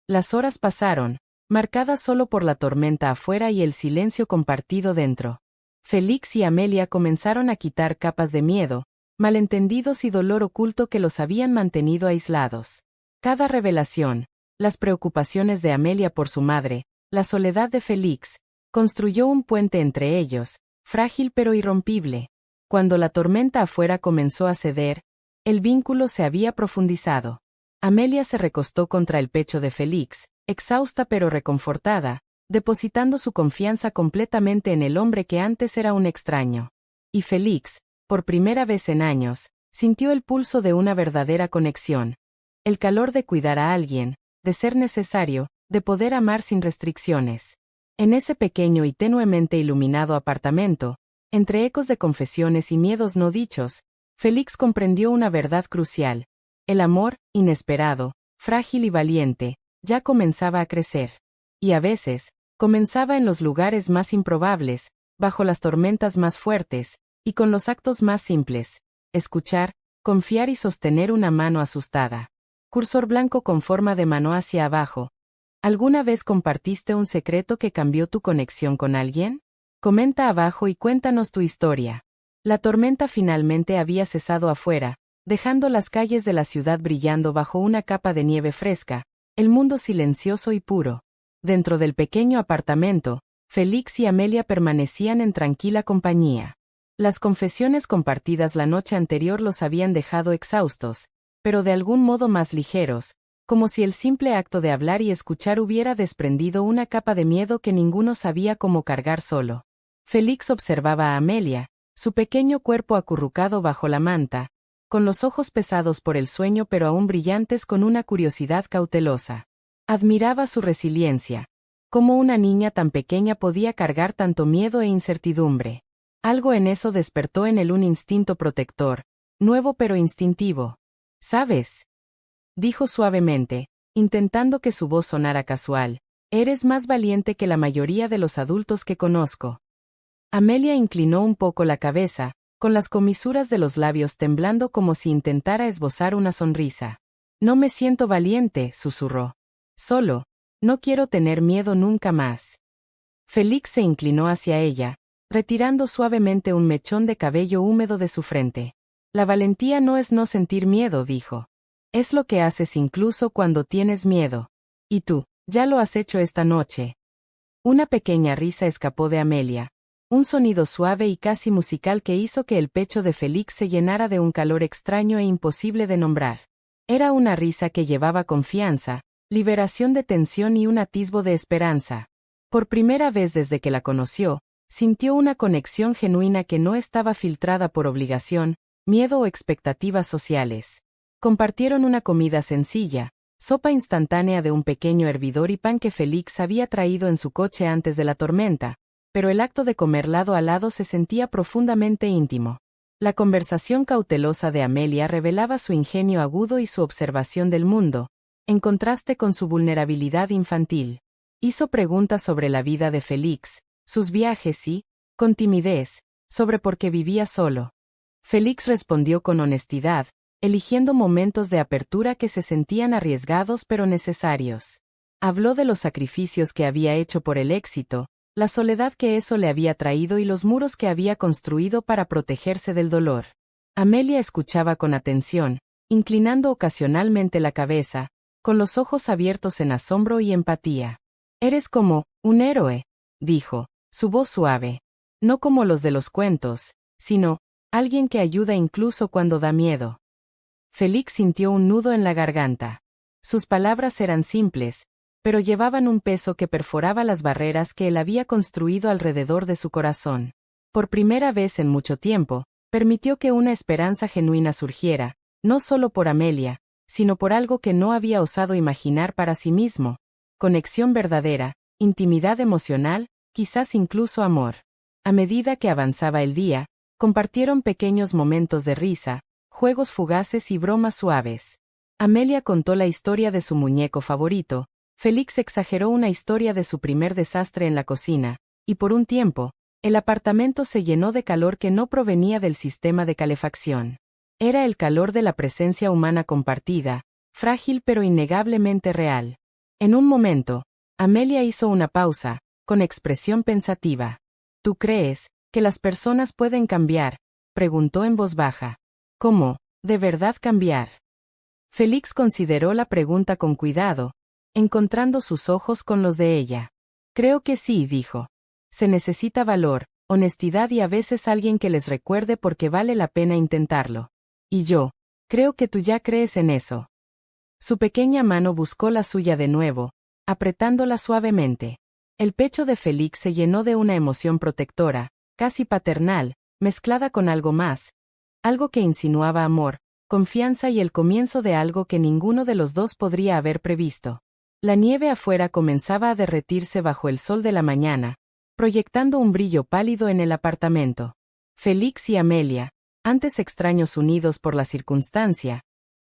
Las horas pasaron, marcadas solo por la tormenta afuera y el silencio compartido dentro. Félix y Amelia comenzaron a quitar capas de miedo, malentendidos y dolor oculto que los habían mantenido aislados. Cada revelación, las preocupaciones de Amelia por su madre, la soledad de Félix, construyó un puente entre ellos, frágil pero irrompible. Cuando la tormenta afuera comenzó a ceder, el vínculo se había profundizado. Amelia se recostó contra el pecho de Félix, exhausta pero reconfortada, depositando su confianza completamente en el hombre que antes era un extraño. Y Félix, por primera vez en años, sintió el pulso de una verdadera conexión. El calor de cuidar a alguien, de ser necesario, de poder amar sin restricciones. En ese pequeño y tenuemente iluminado apartamento, entre ecos de confesiones y miedos no dichos, Félix comprendió una verdad crucial. El amor, inesperado, frágil y valiente, ya comenzaba a crecer. Y a veces, comenzaba en los lugares más improbables, bajo las tormentas más fuertes, y con los actos más simples: escuchar, confiar y sostener una mano asustada. Cursor blanco con forma de mano hacia abajo. ¿Alguna vez compartiste un secreto que cambió tu conexión con alguien? Comenta abajo y cuéntanos tu historia. La tormenta finalmente había cesado afuera, dejando las calles de la ciudad brillando bajo una capa de nieve fresca, el mundo silencioso y puro. Dentro del pequeño apartamento, Félix y Amelia permanecían en tranquila compañía. Las confesiones compartidas la noche anterior los habían dejado exhaustos, pero de algún modo más ligeros, como si el simple acto de hablar y escuchar hubiera desprendido una capa de miedo que ninguno sabía cómo cargar solo. Félix observaba a Amelia, su pequeño cuerpo acurrucado bajo la manta, con los ojos pesados por el sueño pero aún brillantes con una curiosidad cautelosa. Admiraba su resiliencia. Cómo una niña tan pequeña podía cargar tanto miedo e incertidumbre. Algo en eso despertó en él un instinto protector, nuevo pero instintivo. ¿Sabes?, dijo suavemente, intentando que su voz sonara casual. Eres más valiente que la mayoría de los adultos que conozco. Amelia inclinó un poco la cabeza, con las comisuras de los labios temblando como si intentara esbozar una sonrisa. No me siento valiente, susurró. Solo, no quiero tener miedo nunca más. Félix se inclinó hacia ella, retirando suavemente un mechón de cabello húmedo de su frente. La valentía no es no sentir miedo, dijo. Es lo que haces incluso cuando tienes miedo. Y tú, ya lo has hecho esta noche. Una pequeña risa escapó de Amelia. Un sonido suave y casi musical que hizo que el pecho de Félix se llenara de un calor extraño e imposible de nombrar. Era una risa que llevaba confianza, liberación de tensión y un atisbo de esperanza. Por primera vez desde que la conoció, sintió una conexión genuina que no estaba filtrada por obligación, miedo o expectativas sociales. Compartieron una comida sencilla, sopa instantánea de un pequeño hervidor y pan que Félix había traído en su coche antes de la tormenta, pero el acto de comer lado a lado se sentía profundamente íntimo. La conversación cautelosa de Amelia revelaba su ingenio agudo y su observación del mundo, en contraste con su vulnerabilidad infantil. Hizo preguntas sobre la vida de Félix, sus viajes y, con timidez, sobre por qué vivía solo. Félix respondió con honestidad, eligiendo momentos de apertura que se sentían arriesgados pero necesarios. Habló de los sacrificios que había hecho por el éxito, la soledad que eso le había traído y los muros que había construido para protegerse del dolor. Amelia escuchaba con atención, inclinando ocasionalmente la cabeza, con los ojos abiertos en asombro y empatía. «Eres como un héroe», dijo, su voz suave. «No como los de los cuentos, sino alguien que ayuda incluso cuando da miedo». Félix sintió un nudo en la garganta. Sus palabras eran simples, pero llevaban un peso que perforaba las barreras que él había construido alrededor de su corazón. Por primera vez en mucho tiempo, permitió que una esperanza genuina surgiera, no solo por Amelia, sino por algo que no había osado imaginar para sí mismo. Conexión verdadera, intimidad emocional, quizás incluso amor. A medida que avanzaba el día, compartieron pequeños momentos de risa, juegos fugaces y bromas suaves. Amelia contó la historia de su muñeco favorito, Félix exageró una historia de su primer desastre en la cocina, y por un tiempo, el apartamento se llenó de calor que no provenía del sistema de calefacción. Era el calor de la presencia humana compartida, frágil pero innegablemente real. En un momento, Amelia hizo una pausa, con expresión pensativa. «¿Tú crees que las personas pueden cambiar?», preguntó en voz baja. «¿Cómo, de verdad cambiar?». Félix consideró la pregunta con cuidado, encontrando sus ojos con los de ella. «Creo que sí», dijo. «Se necesita valor, honestidad y a veces alguien que les recuerde por qué vale la pena intentarlo. Y yo, creo que tú ya crees en eso». Su pequeña mano buscó la suya de nuevo, apretándola suavemente. El pecho de Félix se llenó de una emoción protectora, casi paternal, mezclada con algo más, algo que insinuaba amor, confianza y el comienzo de algo que ninguno de los dos podría haber previsto. La nieve afuera comenzaba a derretirse bajo el sol de la mañana, proyectando un brillo pálido en el apartamento. Félix y Amelia, antes extraños unidos por la circunstancia,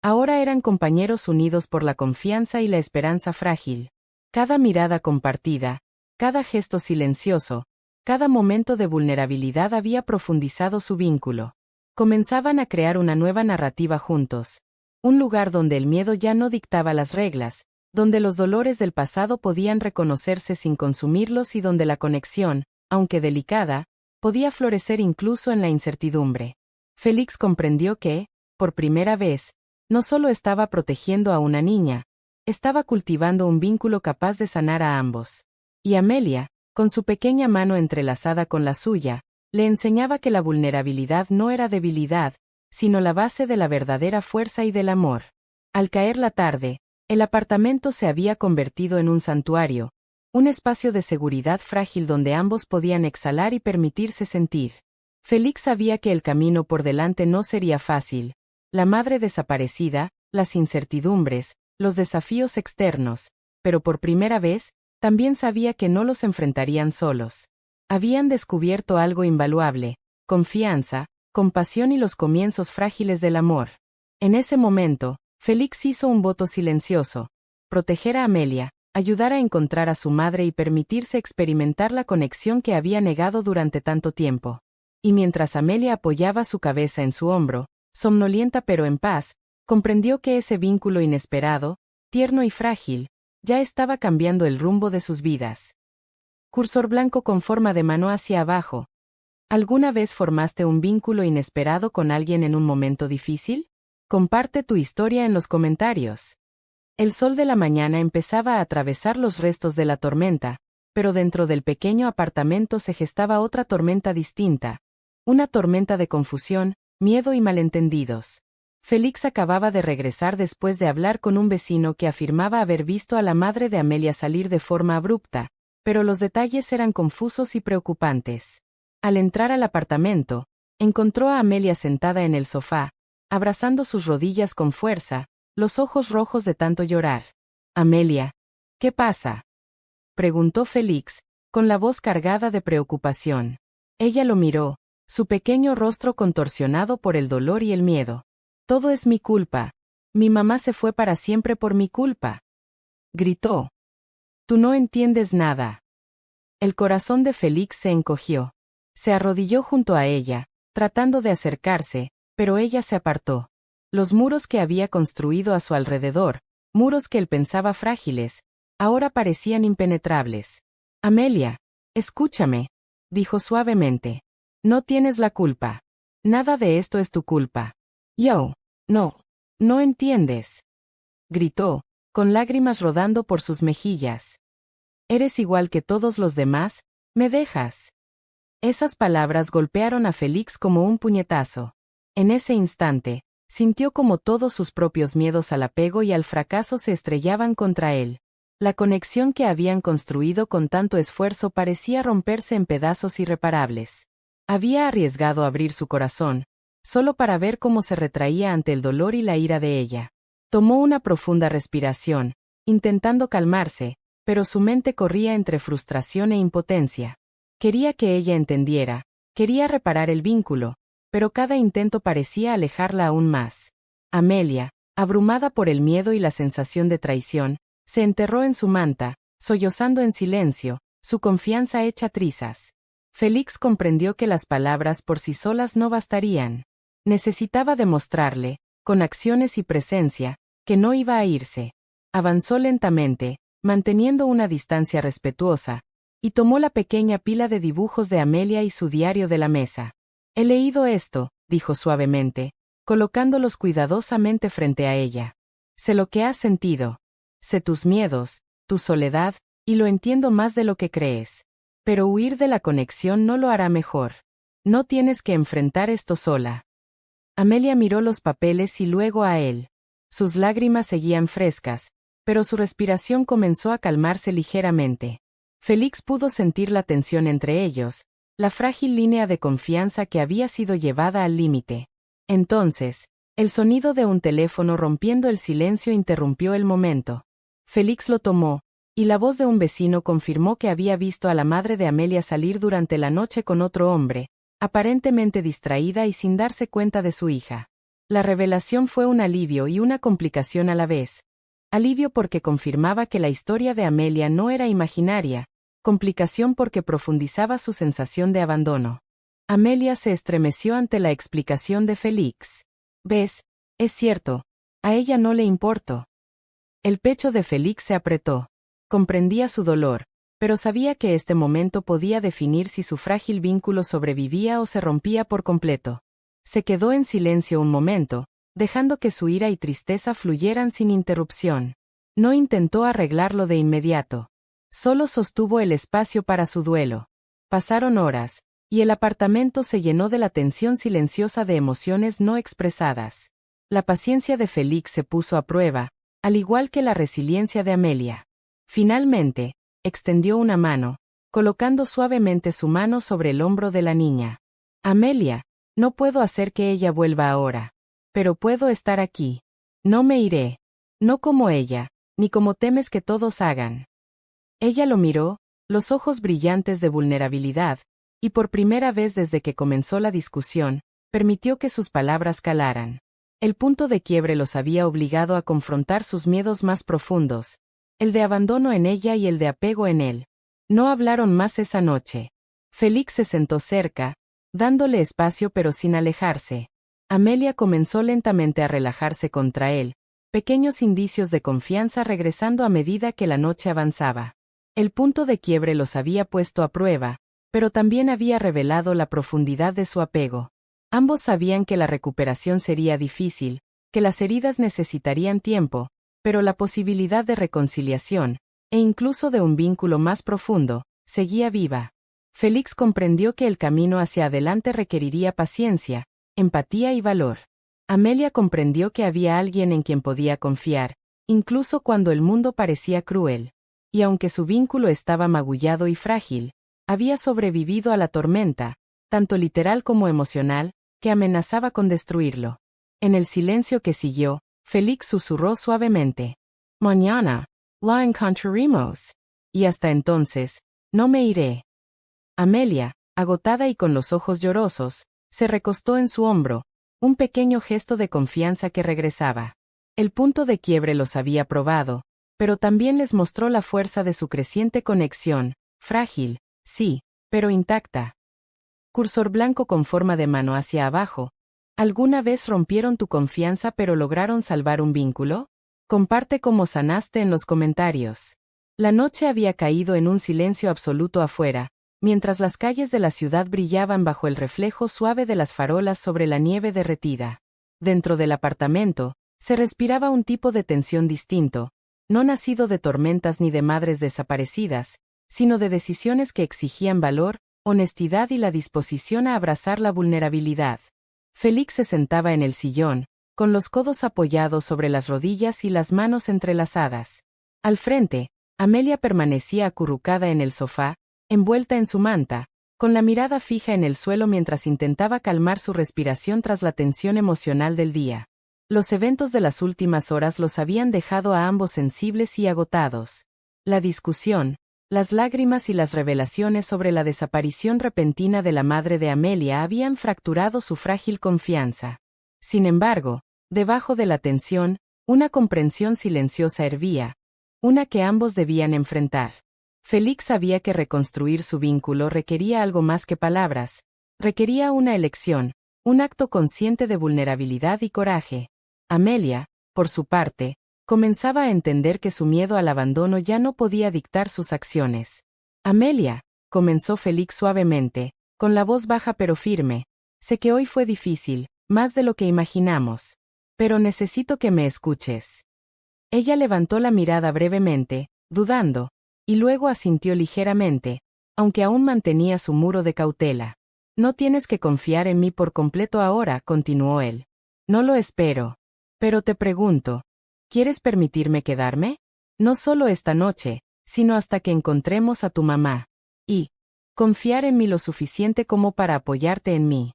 ahora eran compañeros unidos por la confianza y la esperanza frágil. Cada mirada compartida, cada gesto silencioso, cada momento de vulnerabilidad había profundizado su vínculo. Comenzaban a crear una nueva narrativa juntos. Un lugar donde el miedo ya no dictaba las reglas, donde los dolores del pasado podían reconocerse sin consumirlos y donde la conexión, aunque delicada, podía florecer incluso en la incertidumbre. Félix comprendió que, por primera vez, no solo estaba protegiendo a una niña, estaba cultivando un vínculo capaz de sanar a ambos. Y Amelia, con su pequeña mano entrelazada con la suya, le enseñaba que la vulnerabilidad no era debilidad, sino la base de la verdadera fuerza y del amor. Al caer la tarde, el apartamento se había convertido en un santuario, un espacio de seguridad frágil donde ambos podían exhalar y permitirse sentir. Félix sabía que el camino por delante no sería fácil. La madre desaparecida, las incertidumbres, los desafíos externos, pero por primera vez, también sabía que no los enfrentarían solos. Habían descubierto algo invaluable: confianza, compasión y los comienzos frágiles del amor. En ese momento, Félix hizo un voto silencioso: proteger a Amelia, ayudar a encontrar a su madre y permitirse experimentar la conexión que había negado durante tanto tiempo. Y mientras Amelia apoyaba su cabeza en su hombro, somnolienta pero en paz, comprendió que ese vínculo inesperado, tierno y frágil, ya estaba cambiando el rumbo de sus vidas. Cursor blanco con forma de mano hacia abajo. ¿Alguna vez formaste un vínculo inesperado con alguien en un momento difícil? Comparte tu historia en los comentarios. El sol de la mañana empezaba a atravesar los restos de la tormenta, pero dentro del pequeño apartamento se gestaba otra tormenta distinta. Una tormenta de confusión, miedo y malentendidos. Félix acababa de regresar después de hablar con un vecino que afirmaba haber visto a la madre de Amelia salir de forma abrupta, pero los detalles eran confusos y preocupantes. Al entrar al apartamento, encontró a Amelia sentada en el sofá, abrazando sus rodillas con fuerza, los ojos rojos de tanto llorar. «Amelia, ¿qué pasa?», preguntó Félix, con la voz cargada de preocupación. Ella lo miró, su pequeño rostro contorsionado por el dolor y el miedo. «Todo es mi culpa», Mi mamá se fue para siempre por mi culpa. Gritó. Tú no entiendes nada. El corazón de Félix se encogió. Se arrodilló junto a ella, tratando de acercarse, pero ella se apartó. Los muros que había construido a su alrededor, muros que él pensaba frágiles, ahora parecían impenetrables. Amelia, escúchame, dijo suavemente. No tienes la culpa. Nada de esto es tu culpa. No entiendes. Gritó, con lágrimas rodando por sus mejillas. Eres igual que todos los demás, ¿me dejas? Esas palabras golpearon a Félix como un puñetazo. En ese instante, sintió como todos sus propios miedos al apego y al fracaso se estrellaban contra él. La conexión que habían construido con tanto esfuerzo parecía romperse en pedazos irreparables. Había arriesgado abrir su corazón, solo para ver cómo se retraía ante el dolor y la ira de ella. Tomó una profunda respiración, intentando calmarse, pero su mente corría entre frustración e impotencia. Quería que ella entendiera, quería reparar el vínculo, pero cada intento parecía alejarla aún más. Amelia, abrumada por el miedo y la sensación de traición, se enterró en su manta, sollozando en silencio, su confianza hecha trizas. Félix comprendió que las palabras por sí solas no bastarían. Necesitaba demostrarle, con acciones y presencia, que no iba a irse. Avanzó lentamente, manteniendo una distancia respetuosa, y tomó la pequeña pila de dibujos de Amelia y su diario de la mesa. He leído esto, dijo suavemente, colocándolos cuidadosamente frente a ella. Sé lo que has sentido. Sé tus miedos, tu soledad, y lo entiendo más de lo que crees. Pero huir de la conexión no lo hará mejor. No tienes que enfrentar esto sola. Amelia miró los papeles y luego a él. Sus lágrimas seguían frescas, pero su respiración comenzó a calmarse ligeramente. Félix pudo sentir la tensión entre ellos, la frágil línea de confianza que había sido llevada al límite. Entonces, el sonido de un teléfono rompiendo el silencio interrumpió el momento. Félix lo tomó, y la voz de un vecino confirmó que había visto a la madre de Amelia salir durante la noche con otro hombre, aparentemente distraída y sin darse cuenta de su hija. La revelación fue un alivio y una complicación a la vez. Alivio porque confirmaba que la historia de Amelia no era imaginaria, complicación porque profundizaba su sensación de abandono. Amelia se estremeció ante la explicación de Félix. ¿Ves? Es cierto, a ella no le importo. El pecho de Félix se apretó. Comprendía su dolor, pero sabía que este momento podía definir si su frágil vínculo sobrevivía o se rompía por completo. Se quedó en silencio un momento, dejando que su ira y tristeza fluyeran sin interrupción. No intentó arreglarlo de inmediato. Solo sostuvo el espacio para su duelo. Pasaron horas, y el apartamento se llenó de la tensión silenciosa de emociones no expresadas. La paciencia de Félix se puso a prueba, al igual que la resiliencia de Amelia. Finalmente, extendió una mano, colocando suavemente su mano sobre el hombro de la niña. Amelia, no puedo hacer que ella vuelva ahora. Pero puedo estar aquí. No me iré. No como ella, ni como temes que todos hagan. Ella lo miró, los ojos brillantes de vulnerabilidad, y por primera vez desde que comenzó la discusión, permitió que sus palabras calaran. El punto de quiebre los había obligado a confrontar sus miedos más profundos, el de abandono en ella y el de apego en él. No hablaron más esa noche. Félix se sentó cerca, dándole espacio pero sin alejarse. Amelia comenzó lentamente a relajarse contra él, pequeños indicios de confianza regresando a medida que la noche avanzaba. El punto de quiebre los había puesto a prueba, pero también había revelado la profundidad de su apego. Ambos sabían que la recuperación sería difícil, que las heridas necesitarían tiempo, pero la posibilidad de reconciliación, e incluso de un vínculo más profundo, seguía viva. Félix comprendió que el camino hacia adelante requeriría paciencia, empatía y valor. Amelia comprendió que había alguien en quien podía confiar, incluso cuando el mundo parecía cruel. Y aunque su vínculo estaba magullado y frágil, había sobrevivido a la tormenta, tanto literal como emocional, que amenazaba con destruirlo. En el silencio que siguió, Félix susurró suavemente: Mañana, la encontraremos. Y hasta entonces, no me iré. Amelia, agotada y con los ojos llorosos, se recostó en su hombro, un pequeño gesto de confianza que regresaba. El punto de quiebre los había probado, pero también les mostró la fuerza de su creciente conexión, frágil, sí, pero intacta. Cursor blanco con forma de mano hacia abajo. ¿Alguna vez rompieron tu confianza pero lograron salvar un vínculo? Comparte cómo sanaste en los comentarios. La noche había caído en un silencio absoluto afuera, mientras las calles de la ciudad brillaban bajo el reflejo suave de las farolas sobre la nieve derretida. Dentro del apartamento, se respiraba un tipo de tensión distinto, no nacido de tormentas ni de madres desaparecidas, sino de decisiones que exigían valor, honestidad y la disposición a abrazar la vulnerabilidad. Félix se sentaba en el sillón, con los codos apoyados sobre las rodillas y las manos entrelazadas. Al frente, Amelia permanecía acurrucada en el sofá, envuelta en su manta, con la mirada fija en el suelo mientras intentaba calmar su respiración tras la tensión emocional del día. Los eventos de las últimas horas los habían dejado a ambos sensibles y agotados. La discusión, las lágrimas y las revelaciones sobre la desaparición repentina de la madre de Amelia habían fracturado su frágil confianza. Sin embargo, debajo de la tensión, una comprensión silenciosa hervía, una que ambos debían enfrentar. Félix sabía que reconstruir su vínculo requería algo más que palabras, requería una elección, un acto consciente de vulnerabilidad y coraje. Amelia, por su parte, comenzaba a entender que su miedo al abandono ya no podía dictar sus acciones. Amelia, comenzó Félix suavemente, con la voz baja pero firme, sé que hoy fue difícil, más de lo que imaginamos. Pero necesito que me escuches. Ella levantó la mirada brevemente, dudando, y luego asintió ligeramente, aunque aún mantenía su muro de cautela. No tienes que confiar en mí por completo ahora, continuó él. No lo espero. Pero te pregunto, ¿quieres permitirme quedarme? No solo esta noche, sino hasta que encontremos a tu mamá. Y confiar en mí lo suficiente como para apoyarte en mí.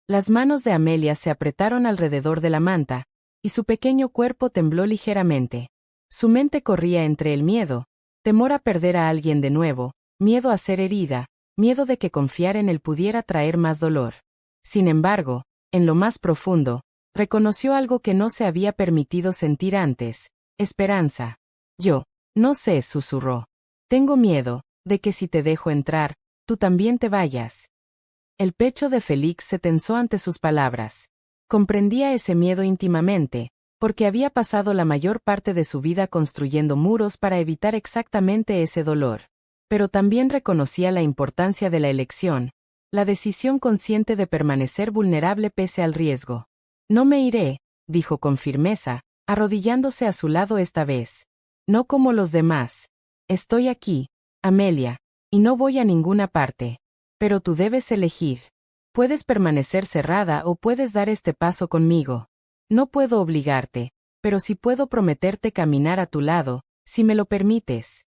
Las manos de Amelia se apretaron alrededor de la manta, y su pequeño cuerpo tembló ligeramente. Su mente corría entre el miedo, temor a perder a alguien de nuevo, miedo a ser herida, miedo de que confiar en él pudiera traer más dolor. Sin embargo, en lo más profundo, reconoció algo que no se había permitido sentir antes, esperanza. No sé, susurró. Tengo miedo, de que si te dejo entrar, tú también te vayas. El pecho de Félix se tensó ante sus palabras. Comprendía ese miedo íntimamente, porque había pasado la mayor parte de su vida construyendo muros para evitar exactamente ese dolor. Pero también reconocía la importancia de la elección, la decisión consciente de permanecer vulnerable pese al riesgo. No me iré, dijo con firmeza, arrodillándose a su lado esta vez. No como los demás. Estoy aquí, Amelia, y no voy a ninguna parte. Pero tú debes elegir. Puedes permanecer cerrada o puedes dar este paso conmigo. No puedo obligarte, pero sí puedo prometerte caminar a tu lado, si me lo permites.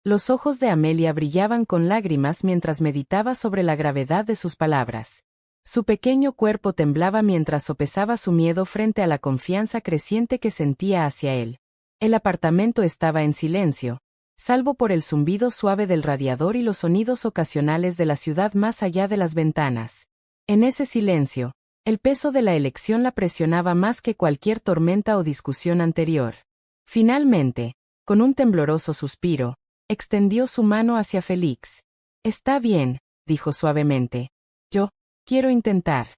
Los ojos de Amelia brillaban con lágrimas mientras meditaba sobre la gravedad de sus palabras. Su pequeño cuerpo temblaba mientras sopesaba su miedo frente a la confianza creciente que sentía hacia él. El apartamento estaba en silencio, salvo por el zumbido suave del radiador y los sonidos ocasionales de la ciudad más allá de las ventanas. En ese silencio, el peso de la elección la presionaba más que cualquier tormenta o discusión anterior. Finalmente, con un tembloroso suspiro, extendió su mano hacia Félix. Está bien, dijo suavemente. Yo quiero intentar.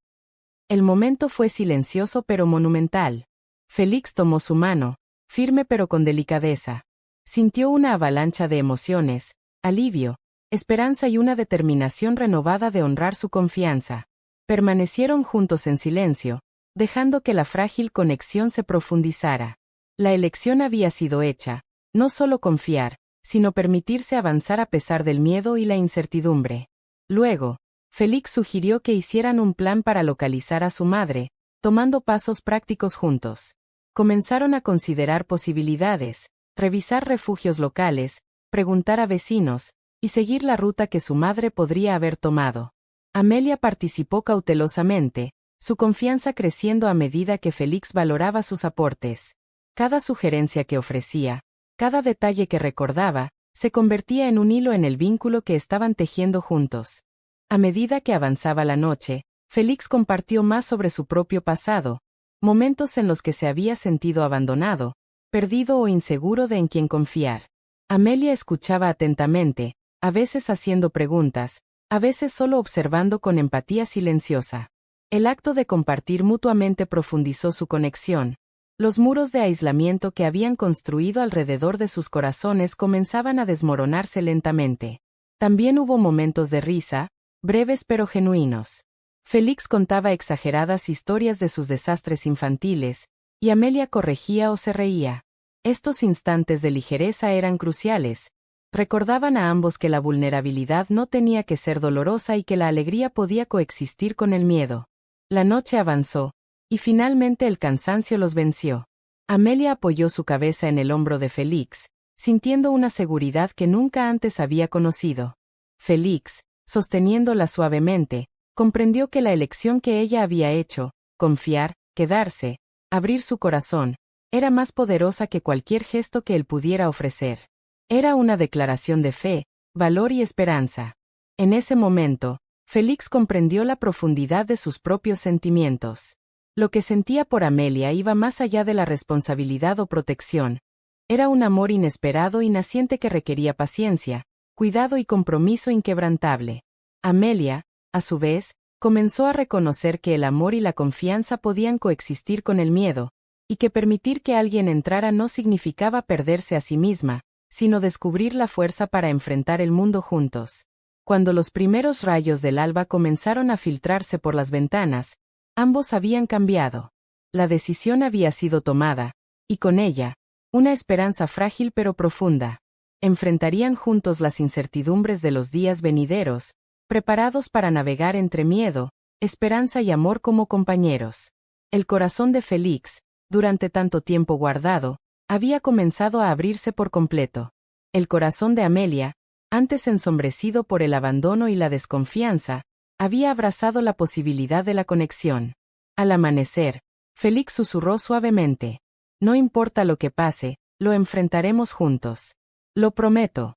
El momento fue silencioso pero monumental. Félix tomó su mano, firme pero con delicadeza. Sintió una avalancha de emociones, alivio, esperanza y una determinación renovada de honrar su confianza. Permanecieron juntos en silencio, dejando que la frágil conexión se profundizara. La elección había sido hecha, no solo confiar, sino permitirse avanzar a pesar del miedo y la incertidumbre. Luego, Félix sugirió que hicieran un plan para localizar a su madre, tomando pasos prácticos juntos. Comenzaron a considerar posibilidades, revisar refugios locales, preguntar a vecinos, y seguir la ruta que su madre podría haber tomado. Amelia participó cautelosamente, su confianza creciendo a medida que Félix valoraba sus aportes. Cada sugerencia que ofrecía, cada detalle que recordaba, se convertía en un hilo en el vínculo que estaban tejiendo juntos. A medida que avanzaba la noche, Félix compartió más sobre su propio pasado, momentos en los que se había sentido abandonado, perdido o inseguro de en quién confiar. Amelia escuchaba atentamente, a veces haciendo preguntas, a veces solo observando con empatía silenciosa. El acto de compartir mutuamente profundizó su conexión. Los muros de aislamiento que habían construido alrededor de sus corazones comenzaban a desmoronarse lentamente. También hubo momentos de risa, breves pero genuinos. Félix contaba exageradas historias de sus desastres infantiles, y Amelia corregía o se reía. Estos instantes de ligereza eran cruciales. Recordaban a ambos que la vulnerabilidad no tenía que ser dolorosa y que la alegría podía coexistir con el miedo. La noche avanzó, y finalmente el cansancio los venció. Amelia apoyó su cabeza en el hombro de Félix, sintiendo una seguridad que nunca antes había conocido. Félix, sosteniéndola suavemente, comprendió que la elección que ella había hecho, confiar, quedarse, abrir su corazón, era más poderosa que cualquier gesto que él pudiera ofrecer. Era una declaración de fe, valor y esperanza. En ese momento, Félix comprendió la profundidad de sus propios sentimientos. Lo que sentía por Amelia iba más allá de la responsabilidad o protección. Era un amor inesperado y naciente que requería paciencia, cuidado y compromiso inquebrantable. Amelia, a su vez, comenzó a reconocer que el amor y la confianza podían coexistir con el miedo, y que permitir que alguien entrara no significaba perderse a sí misma, sino descubrir la fuerza para enfrentar el mundo juntos. Cuando los primeros rayos del alba comenzaron a filtrarse por las ventanas, ambos habían cambiado. La decisión había sido tomada, y con ella, una esperanza frágil pero profunda. Enfrentarían juntos las incertidumbres de los días venideros, preparados para navegar entre miedo, esperanza y amor como compañeros. El corazón de Félix, durante tanto tiempo guardado, había comenzado a abrirse por completo. El corazón de Amelia, antes ensombrecido por el abandono y la desconfianza, había abrazado la posibilidad de la conexión. Al amanecer, Félix susurró suavemente: «No importa lo que pase, lo enfrentaremos juntos. Lo prometo».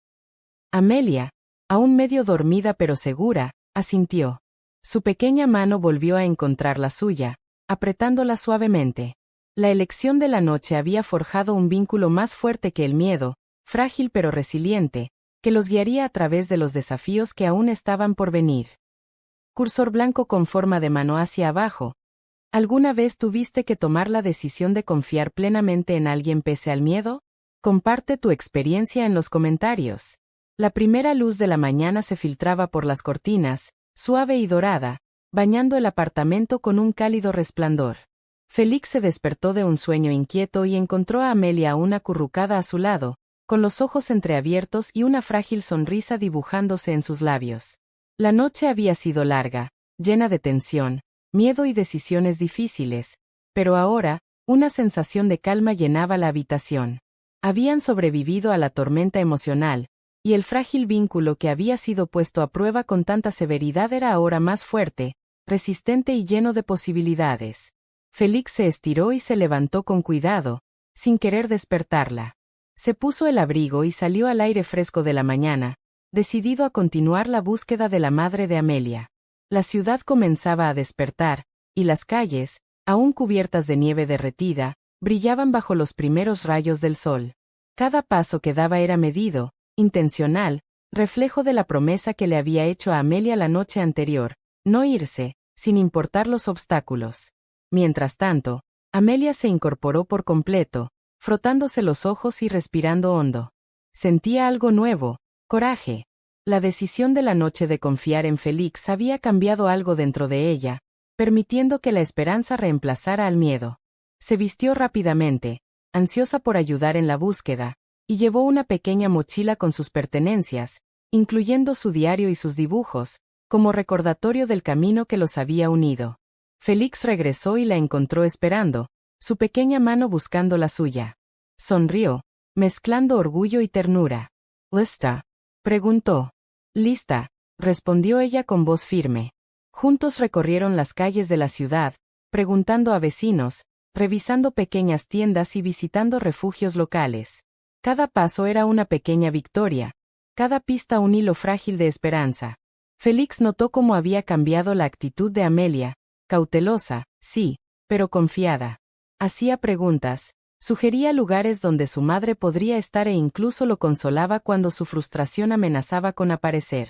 Amelia, aún medio dormida pero segura, asintió. Su pequeña mano volvió a encontrar la suya, apretándola suavemente. La elección de la noche había forjado un vínculo más fuerte que el miedo, frágil pero resiliente, que los guiaría a través de los desafíos que aún estaban por venir. Cursor blanco con forma de mano hacia abajo. ¿Alguna vez tuviste que tomar la decisión de confiar plenamente en alguien pese al miedo? Comparte tu experiencia en los comentarios. La primera luz de la mañana se filtraba por las cortinas, suave y dorada, bañando el apartamento con un cálido resplandor. Félix se despertó de un sueño inquieto y encontró a Amelia aún acurrucada a su lado, con los ojos entreabiertos y una frágil sonrisa dibujándose en sus labios. La noche había sido larga, llena de tensión, miedo y decisiones difíciles, pero ahora, una sensación de calma llenaba la habitación. Habían sobrevivido a la tormenta emocional, y el frágil vínculo que había sido puesto a prueba con tanta severidad era ahora más fuerte, resistente y lleno de posibilidades. Félix se estiró y se levantó con cuidado, sin querer despertarla. Se puso el abrigo y salió al aire fresco de la mañana, decidido a continuar la búsqueda de la madre de Amelia. La ciudad comenzaba a despertar, y las calles, aún cubiertas de nieve derretida, brillaban bajo los primeros rayos del sol. Cada paso que daba era medido, intencional, reflejo de la promesa que le había hecho a Amelia la noche anterior: no irse, sin importar los obstáculos. Mientras tanto, Amelia se incorporó por completo, frotándose los ojos y respirando hondo. Sentía algo nuevo, coraje. La decisión de la noche de confiar en Félix había cambiado algo dentro de ella, permitiendo que la esperanza reemplazara al miedo. Se vistió rápidamente, ansiosa por ayudar en la búsqueda, y llevó una pequeña mochila con sus pertenencias, incluyendo su diario y sus dibujos, como recordatorio del camino que los había unido. Félix regresó y la encontró esperando, su pequeña mano buscando la suya. Sonrió, mezclando orgullo y ternura. ¿Lista?, preguntó. «Lista», respondió ella con voz firme. Juntos recorrieron las calles de la ciudad, preguntando a vecinos, revisando pequeñas tiendas y visitando refugios locales. Cada paso era una pequeña victoria, cada pista un hilo frágil de esperanza. Félix notó cómo había cambiado la actitud de Amelia, cautelosa, sí, pero confiada. Hacía preguntas, sugería lugares donde su madre podría estar e incluso lo consolaba cuando su frustración amenazaba con aparecer.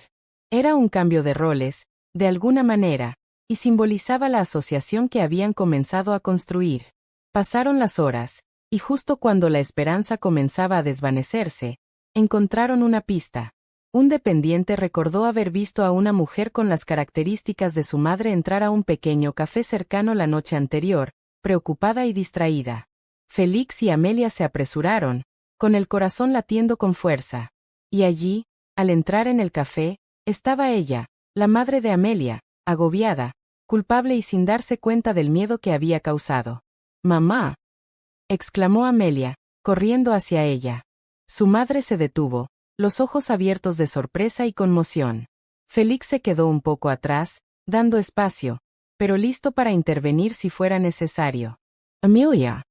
Era un cambio de roles, de alguna manera, y simbolizaba la asociación que habían comenzado a construir. Pasaron las horas, y justo cuando la esperanza comenzaba a desvanecerse, encontraron una pista. Un dependiente recordó haber visto a una mujer con las características de su madre entrar a un pequeño café cercano la noche anterior, preocupada y distraída. Félix y Amelia se apresuraron, con el corazón latiendo con fuerza. Y allí, al entrar en el café, estaba ella, la madre de Amelia, agobiada, culpable y sin darse cuenta del miedo que había causado. «¡Mamá!», exclamó Amelia, corriendo hacia ella. Su madre se detuvo, los ojos abiertos de sorpresa y conmoción. Félix se quedó un poco atrás, dando espacio, pero listo para intervenir si fuera necesario. «Amelia».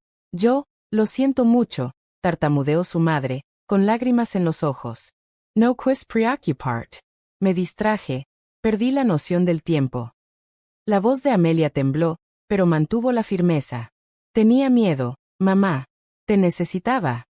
Lo siento mucho», tartamudeó su madre, con lágrimas en los ojos. «No quis preocupar. Me distraje, perdí la noción del tiempo». La voz de Amelia tembló, pero mantuvo la firmeza. «Tenía miedo, mamá. Te necesitaba».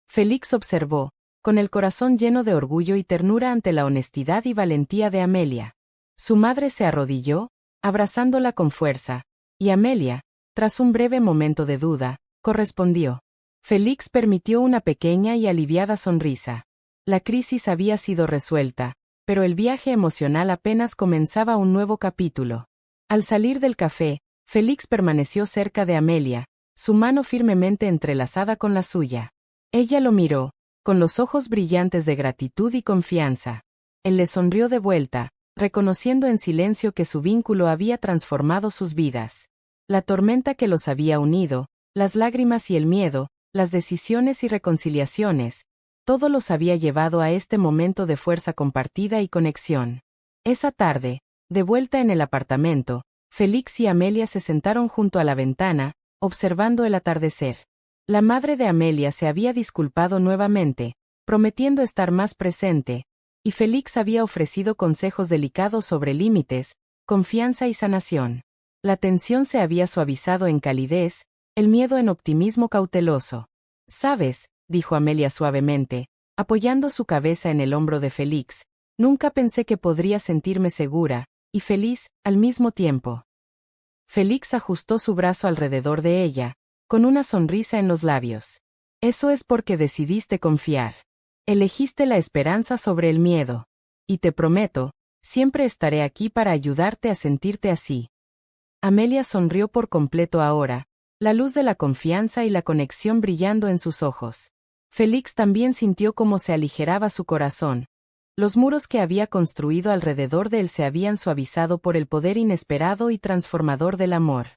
Félix observó, con el corazón lleno de orgullo y ternura ante la honestidad y valentía de Amelia. Su madre se arrodilló, abrazándola con fuerza, y Amelia, tras un breve momento de duda, correspondió. Félix permitió una pequeña y aliviada sonrisa. La crisis había sido resuelta, pero el viaje emocional apenas comenzaba un nuevo capítulo. Al salir del café, Félix permaneció cerca de Amelia, su mano firmemente entrelazada con la suya. Ella lo miró, con los ojos brillantes de gratitud y confianza. Él le sonrió de vuelta, reconociendo en silencio que su vínculo había transformado sus vidas. La tormenta que los había unido, las lágrimas y el miedo, las decisiones y reconciliaciones, todo los había llevado a este momento de fuerza compartida y conexión. Esa tarde, de vuelta en el apartamento, Félix y Amelia se sentaron junto a la ventana, observando el atardecer. La madre de Amelia se había disculpado nuevamente, prometiendo estar más presente, y Félix había ofrecido consejos delicados sobre límites, confianza y sanación. La tensión se había suavizado en calidez, el miedo en optimismo cauteloso. «¿Sabes?», dijo Amelia suavemente, apoyando su cabeza en el hombro de Félix, «nunca pensé que podría sentirme segura y feliz al mismo tiempo». Félix ajustó su brazo alrededor de ella, con una sonrisa en los labios. «Eso es porque decidiste confiar. Elegiste la esperanza sobre el miedo. Y te prometo, siempre estaré aquí para ayudarte a sentirte así». Amelia sonrió por completo ahora, la luz de la confianza y la conexión brillando en sus ojos. Félix también sintió cómo se aligeraba su corazón. Los muros que había construido alrededor de él se habían suavizado por el poder inesperado y transformador del amor.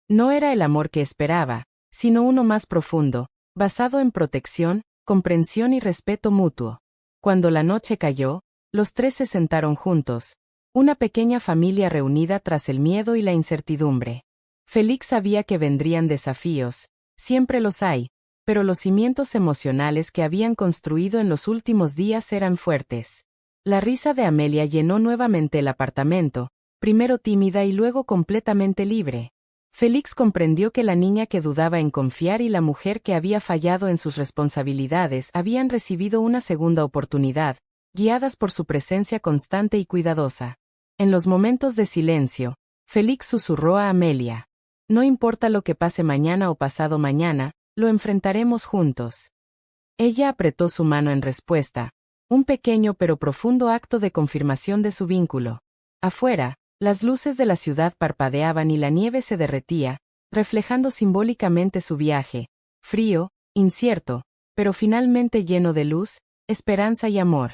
No era el amor que esperaba, sino uno más profundo, basado en protección, comprensión y respeto mutuo. Cuando la noche cayó, los tres se sentaron juntos, una pequeña familia reunida tras el miedo y la incertidumbre. Félix sabía que vendrían desafíos, siempre los hay, pero los cimientos emocionales que habían construido en los últimos días eran fuertes. La risa de Amelia llenó nuevamente el apartamento, primero tímida y luego completamente libre. Félix comprendió que la niña que dudaba en confiar y la mujer que había fallado en sus responsabilidades habían recibido una segunda oportunidad, guiadas por su presencia constante y cuidadosa. En los momentos de silencio, Félix susurró a Amelia: «No importa lo que pase mañana o pasado mañana, lo enfrentaremos juntos». Ella apretó su mano en respuesta, un pequeño pero profundo acto de confirmación de su vínculo. Afuera, las luces de la ciudad parpadeaban y la nieve se derretía, reflejando simbólicamente su viaje, frío, incierto, pero finalmente lleno de luz, esperanza y amor.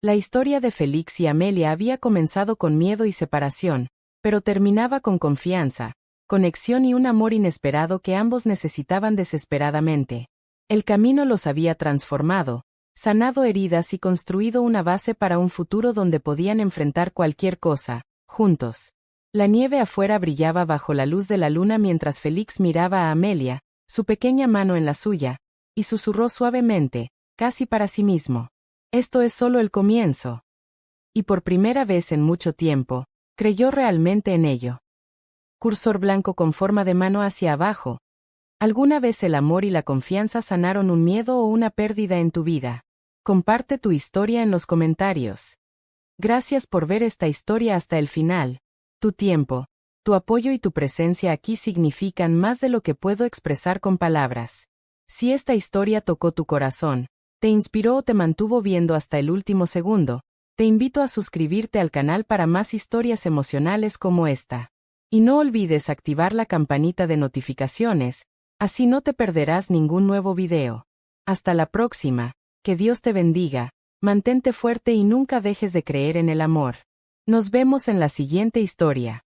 La historia de Félix y Amelia había comenzado con miedo y separación, pero terminaba con confianza, conexión y un amor inesperado que ambos necesitaban desesperadamente. El camino los había transformado, sanado heridas y construido una base para un futuro donde podían enfrentar cualquier cosa, juntos. La nieve afuera brillaba bajo la luz de la luna mientras Félix miraba a Amelia, su pequeña mano en la suya, y susurró suavemente, casi para sí mismo: «Esto es solo el comienzo». Y por primera vez en mucho tiempo, creyó realmente en ello. Cursor blanco con forma de mano hacia abajo. ¿Alguna vez el amor y la confianza sanaron un miedo o una pérdida en tu vida? Comparte tu historia en los comentarios. Gracias por ver esta historia hasta el final. Tu tiempo, tu apoyo y tu presencia aquí significan más de lo que puedo expresar con palabras. Si esta historia tocó tu corazón, te inspiró o te mantuvo viendo hasta el último segundo, te invito a suscribirte al canal para más historias emocionales como esta. Y no olvides activar la campanita de notificaciones, así no te perderás ningún nuevo video. Hasta la próxima, que Dios te bendiga, mantente fuerte y nunca dejes de creer en el amor. Nos vemos en la siguiente historia.